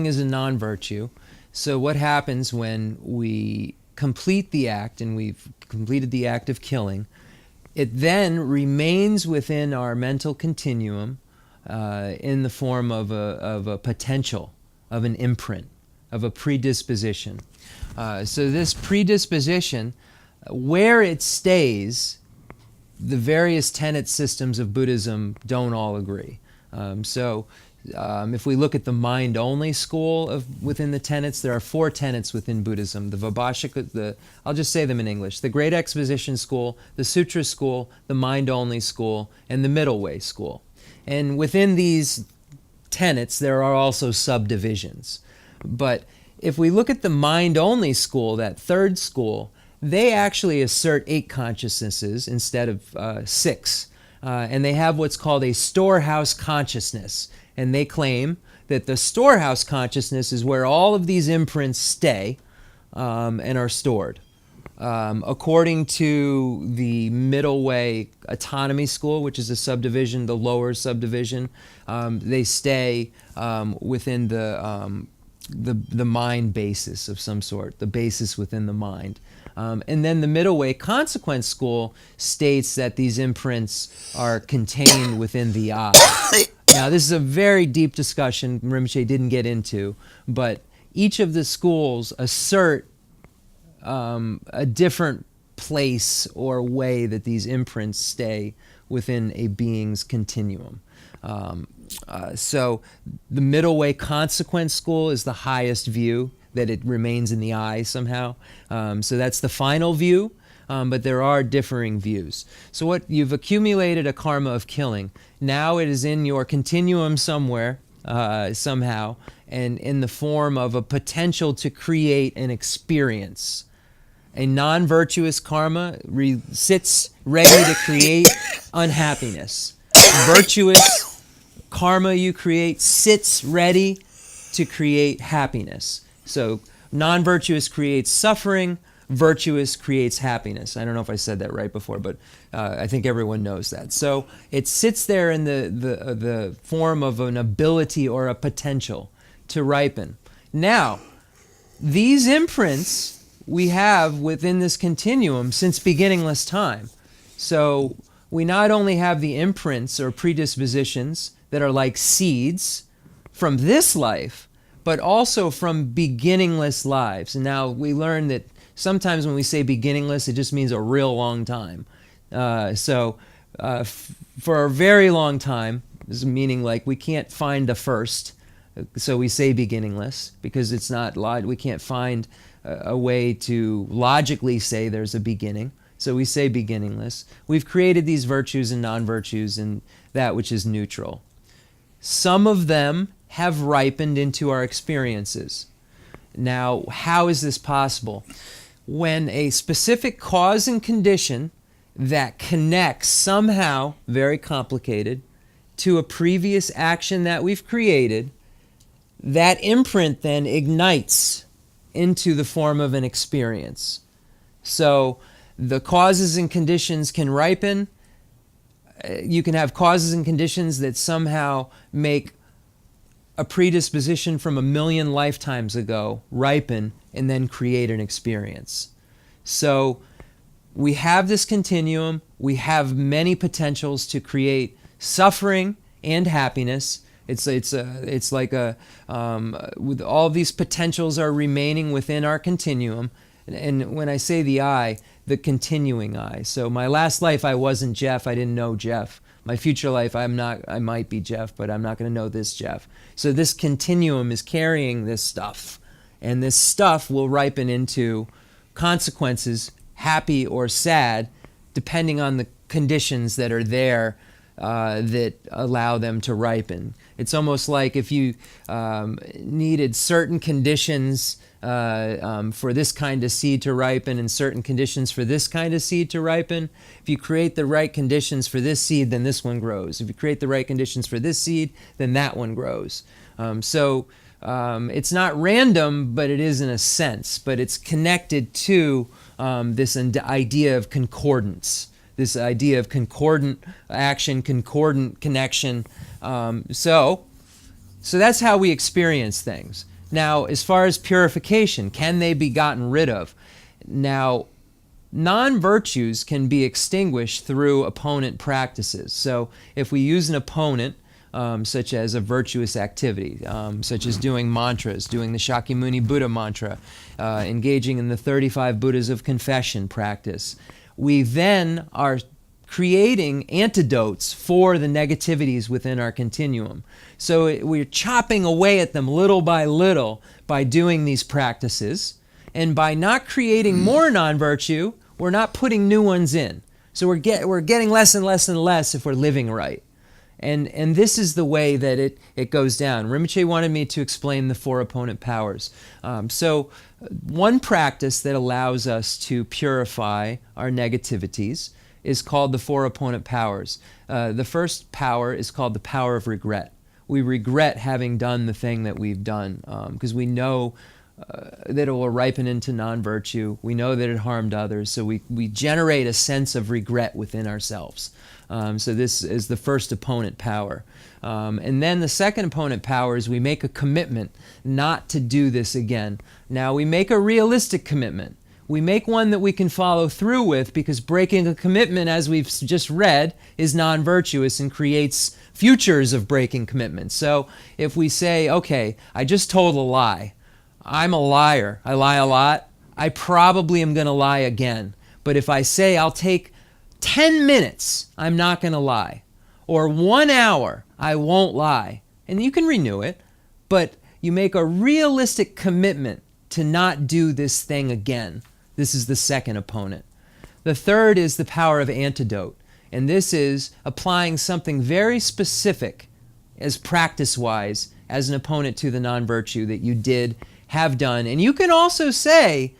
is a non-virtue. So what happens when we complete the act, and we've completed the act of killing, it then remains within our mental continuum in the form of a potential, of an imprint, of a predisposition. So this predisposition, where it stays, the various tenet systems of Buddhism don't all agree. If we look at the mind-only school within the tenets, there are 4 tenets within Buddhism. The Vibhashika, I'll just say them in English. The Great Exposition School, the Sutra School, the mind-only school, and the Middle Way School. And within these tenets, there are also subdivisions. But if we look at the mind-only school, that third school, they actually assert 8 consciousnesses instead of 6. And they have what's called a storehouse consciousness. And they claim that the storehouse consciousness is where all of these imprints stay and are stored. According to the Middle Way Autonomy School, which is a subdivision, the lower subdivision, they stay within the mind basis of some sort, the basis within the mind. And then the Middle Way Consequence School states that these imprints are contained within the I. Now, this is a very deep discussion Rinpoche didn't get into, but each of the schools assert a different place or way that these imprints stay within a being's continuum. So the Middle Way Consequence School is the highest view, that it remains in the I somehow. So that's the final view, but there are differing views. So what you've accumulated a karma of killing. Now it is in your continuum somewhere, somehow, and in the form of a potential to create an experience. A non-virtuous karma sits ready to create unhappiness. Virtuous karma you create sits ready to create happiness. So non-virtuous creates suffering, virtuous creates happiness. I don't know if I said that right before, but I think everyone knows that. So it sits there in the form of an ability or a potential to ripen. Now, these imprints we have within this continuum since beginningless time. So we not only have the imprints or predispositions that are like seeds from this life, but also from beginningless lives. And now we learn that sometimes when we say beginningless, it just means a real long time. For a very long time, this is meaning like we can't find the first, so we say beginningless, because it's not, we can't find a way to logically say there's a beginning. So we say beginningless. We've created these virtues and non-virtues and that which is neutral. Some of them have ripened into our experiences. Now, how is this possible? When a specific cause and condition that connects somehow, very complicated, to a previous action that we've created, that imprint then ignites into the form of an experience. So the causes and conditions can ripen. You can have causes and conditions that somehow make a predisposition from 1,000,000 lifetimes ago ripen and then create an experience. So we have this continuum. We have many potentials to create suffering and happiness. It's like with all these potentials are remaining within our continuum. And when I say the I, the continuing I. So my last life, I wasn't Jeff. I didn't know Jeff. My future life, I might be Jeff, but I'm not going to know this Jeff. So this continuum is carrying this stuff. And this stuff will ripen into consequences, happy or sad, depending on the conditions that are there that allow them to ripen. It's almost like if you needed certain conditions for this kind of seed to ripen and certain conditions for this kind of seed to ripen. If you create the right conditions for this seed, then this one grows. If you create the right conditions for this seed, then that one grows. So it's not random, but it is in a sense. But it's connected to this idea of concordance, this idea of concordant action, concordant connection. So that's how we experience things. Now, as far as purification, can they be gotten rid of? Now, non-virtues can be extinguished through opponent practices. So if we use an opponent, such as a virtuous activity, such as doing mantras, doing the Shakyamuni Buddha mantra, engaging in the 35 Buddhas of confession practice, we then are creating antidotes for the negativities within our continuum. So we're chopping away at them little by little by doing these practices. And by not creating more non-virtue, we're not putting new ones in. So we're getting less and less and less if we're living right. And this is the way that it goes down. Rinpoche wanted me to explain the four opponent powers. So one practice that allows us to purify our negativities is called the four opponent powers. The first power is called the power of regret. We regret having done the thing that we've done because we know that it will ripen into non-virtue. We know that it harmed others, so we generate a sense of regret within ourselves. So this is the first opponent power. And then the second opponent power is we make a commitment not to do this again. Now we make a realistic commitment. We make one that we can follow through with, because breaking a commitment, as we've just read, is non-virtuous and creates futures of breaking commitments. So if we say, okay, I just told a lie. I'm a liar. I lie a lot. I probably am going to lie again. But if I say I'll take 10 minutes, I'm not going to lie. Or 1 hour, I won't lie. And you can renew it, but you make a realistic commitment to not do this thing again. This is the second opponent. The third is the power of antidote. And this is applying something very specific as practice-wise as an opponent to the non-virtue that you did have done. And you can also say,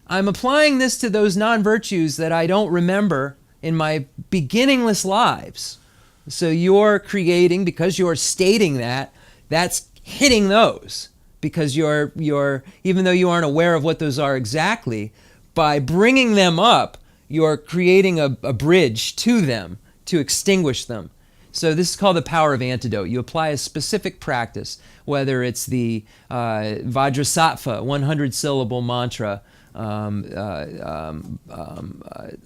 I'm applying this to those non-virtues that I don't remember in my beginningless lives. So you're creating, because you're stating that, that's hitting those. Because you're even though you aren't aware of what those are exactly, by bringing them up, you're creating a bridge to them to extinguish them. So this is called the power of antidote. You apply a specific practice, whether it's the Vajrasattva 100-syllable mantra,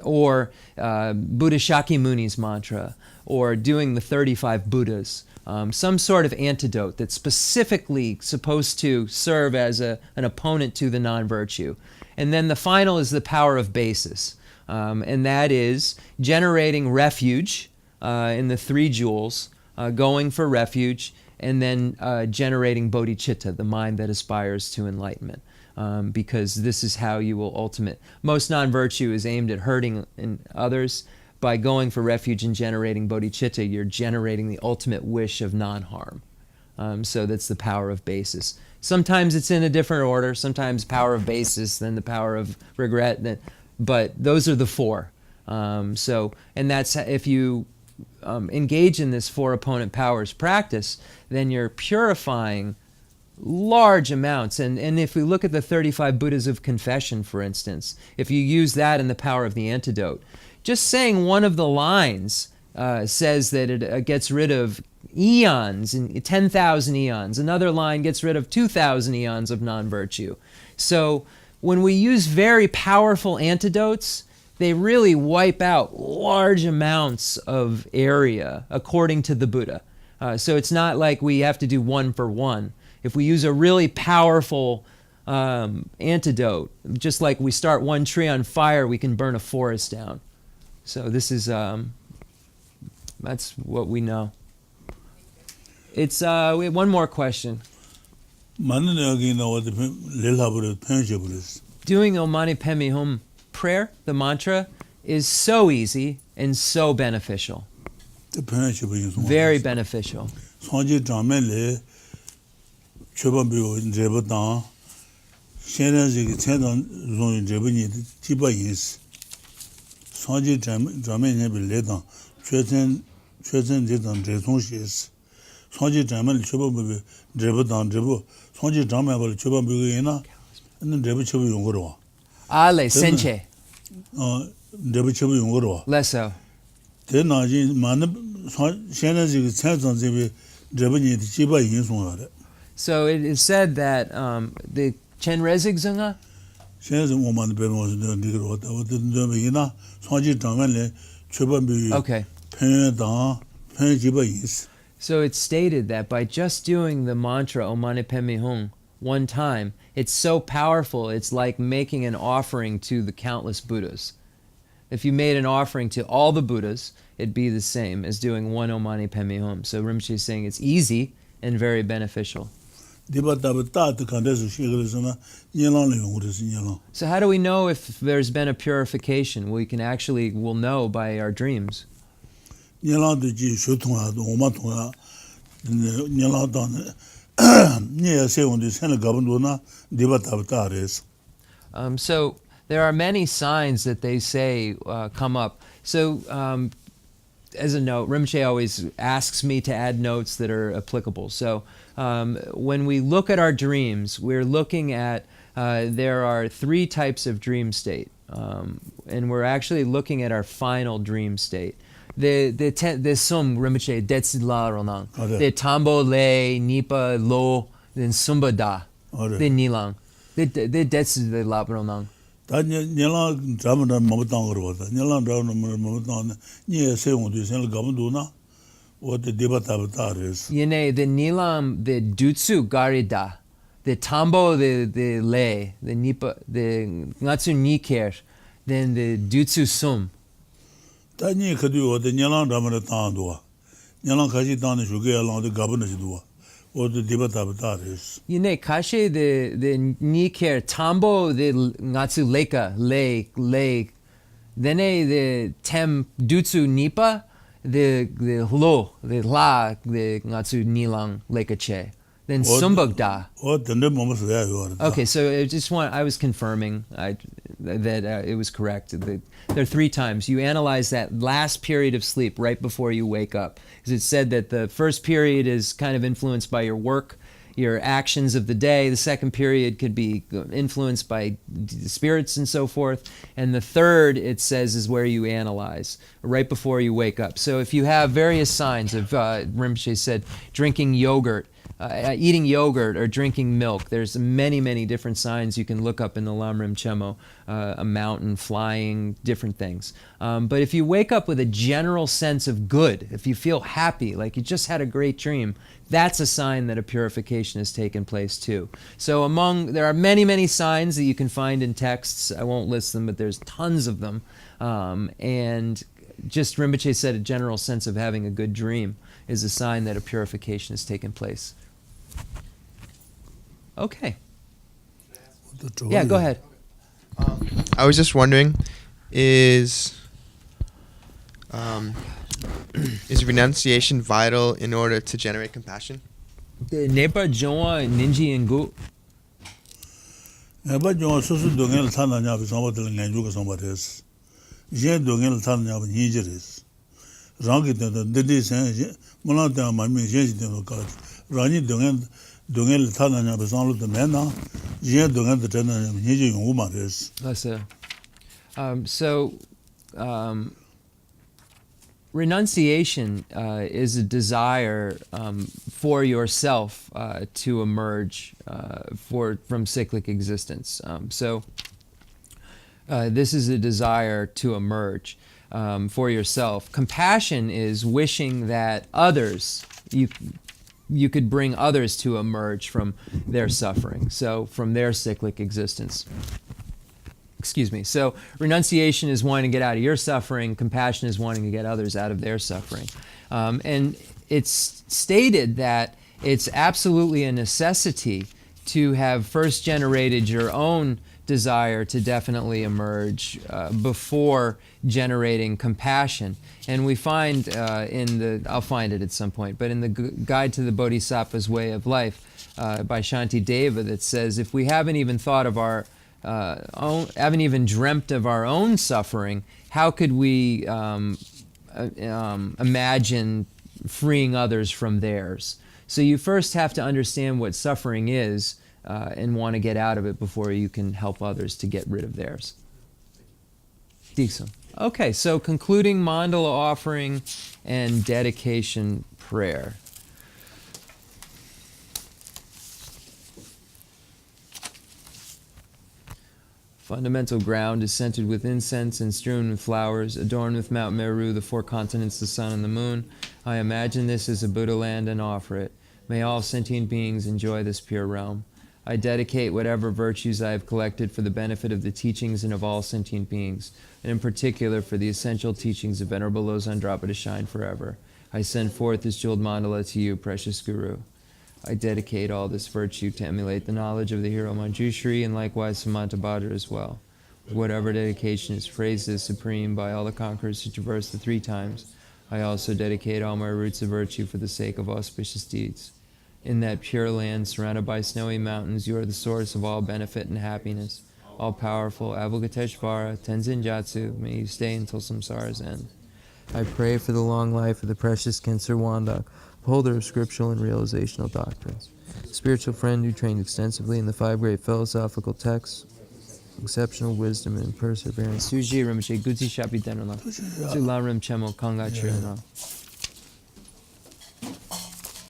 or Buddha Shakyamuni's mantra, or doing the 35 Buddhas, some sort of antidote that's specifically supposed to serve as an opponent to the non-virtue. And then the final is the power of basis, and that is generating refuge in the three jewels, going for refuge, and then generating bodhicitta, the mind that aspires to enlightenment. Because this is how you will most non-virtue is aimed at hurting others. By going for refuge and generating bodhicitta, you're generating the ultimate wish of non-harm. So that's the power of basis. Sometimes it's in a different order, sometimes power of basis, then the power of regret, but those are the four. And that's, if you engage in this four opponent powers practice, then you're purifying large amounts. And if we look at the 35 Buddhas of confession, for instance, if you use that in the power of the antidote, just saying one of the lines says that it gets rid of eons, and 10,000 eons. Another line gets rid of 2,000 eons of non-virtue. So when we use very powerful antidotes, they really wipe out large amounts of area according to the Buddha. So it's not like we have to do one for one. If we use a really powerful antidote, just like we start one tree on fire, we can burn a forest down. So this is, that's what we know. It's, we have one more question. Doing Om Mani Padme Hum prayer, the mantra, is so easy and so beneficial. The parents should be Very beneficial. Sonji Jamele, Chubabu in Jebatan, Chenrezig, Tendon, Zon Jebani, Tiba is Sonji Jamen be led on, Treason did on Jesons. Sonji Jaman, Chubabu, Jebatan, Jebu, Sonji Jamal, Chubabuina, and then Jebu Yungoro. Ale, Senche. Jebu Yungoro. Lesso. Then I Chenrezig Tendon, Jebani, Tiba in. So it is said that the Chenrezig Zunga? Okay. So it's stated that by just doing the mantra Om Mani Padme Hum one time, it's so powerful, it's like making an offering to the countless Buddhas. If you made an offering to all the Buddhas, it'd be the same as doing one Om Mani Padme Hum. So Rinpoche is saying it's easy and very beneficial. So how do we know if there's been a purification? We can actually will know by our dreams. So there are many signs that they say come up. So as a note, Rinpoche always asks me to add notes that are applicable. So when we look at our dreams, we're looking at, there are 3 types of dream state. And we're actually looking at our final dream state. The sum Rinpoche, Detsi La Ronang. The Tambo Le, Nipa Lo, then Sumba Da. The Nilang. The Detsi La Ronang. Nilang Jamana Mamatang, Nilang Jamana Mamatang, what the Debatar is. Yene, the Nilam, the Dutsu Garida, the Tambo, the Le, the Nipa, the Ngatsu Niker, then the Dutsu Sum. Tani could do what the Nilang Ramana Tandua. Nilang Kashi Tan Shuga along the governor do. What the Debatar is. Yene, Kashe, the Niker, Tambo, the Ngatsu Leka, Le, then the Tem Dutsu Nipa. The Hlo, the La, the Ngatsu Nilang Lekache. Then Sumbagda. What the name of there? Okay, so I was confirming that it was correct. There are 3 times. You analyze that last period of sleep right before you wake up. Because it said that the first period is kind of influenced by your work, your actions of the day. The second period could be influenced by spirits and so forth. And the third, it says, is where you analyze, right before you wake up. So if you have various signs of, Rinpoche said, drinking yogurt, eating yogurt or drinking milk, there's many, many different signs you can look up in the Lamrim Chenmo, a mountain, flying, different things. But if you wake up with a general sense of good, if you feel happy, like you just had a great dream, that's a sign that a purification has taken place too. So there are many, many signs that you can find in texts. I won't list them, but there's tons of them. And just Rinpoche said a general sense of having a good dream is a sign that a purification has taken place. Okay. Yeah, go ahead. I was just wondering, is renunciation vital in order to generate compassion? Nepa Joa Ninji and Gu. Nepa Joa Susu Dongel Tananya is somewhat Language somebody else. Jen Dongel Tananya Nigeris. Rangi the Didis, Monata, my Jen Rani Dongel Tananya is all of the men now. Jen Dongel the Tananya Niji woman is. Renunciation is a desire for yourself to emerge from cyclic existence. This is a desire to emerge for yourself. Compassion is wishing that others, you could bring others to emerge from their suffering, so from their cyclic existence. Excuse me. So renunciation is wanting to get out of your suffering. Compassion is wanting to get others out of their suffering. And it's stated that it's absolutely a necessity to have first generated your own desire to definitely emerge before generating compassion. And we find I'll find it at some point, but in the Guide to the Bodhisattva's Way of Life by Shanti Deva, that says if we haven't even thought of haven't even dreamt of our own suffering, how could we imagine freeing others from theirs? So you first have to understand what suffering is and want to get out of it before you can help others to get rid of theirs. Decent. Okay, so concluding mandala offering and dedication prayer. Fundamental ground is scented with incense and strewn with flowers, adorned with Mount Meru, the four continents, the sun, and the moon. I imagine this as a Buddha land and offer it. May all sentient beings enjoy this pure realm. I dedicate whatever virtues I have collected for the benefit of the teachings and of all sentient beings, and in particular for the essential teachings of Venerable Losang Drakpa to shine forever. I send forth this jeweled mandala to you, precious Guru. I dedicate all this virtue to emulate the knowledge of the hero Manjushri and likewise Samantabhadra as well. With whatever dedication is praised as supreme by all the conquerors who traverse the 3 times, I also dedicate all my roots of virtue for the sake of auspicious deeds. In that pure land surrounded by snowy mountains, you are the source of all benefit and happiness. All-powerful Avalokiteshvara, Tenzin Jatsu, may you stay until samsara's end. I pray for the long life of the precious Khensur Wandak, holder of scriptural and realizational doctrines, spiritual friend who trained extensively in the 5 great philosophical texts, exceptional wisdom and perseverance. Suji Rinpoche Guti Shapi Denrala, Su Lamrim Chenmo Kanga Chirana.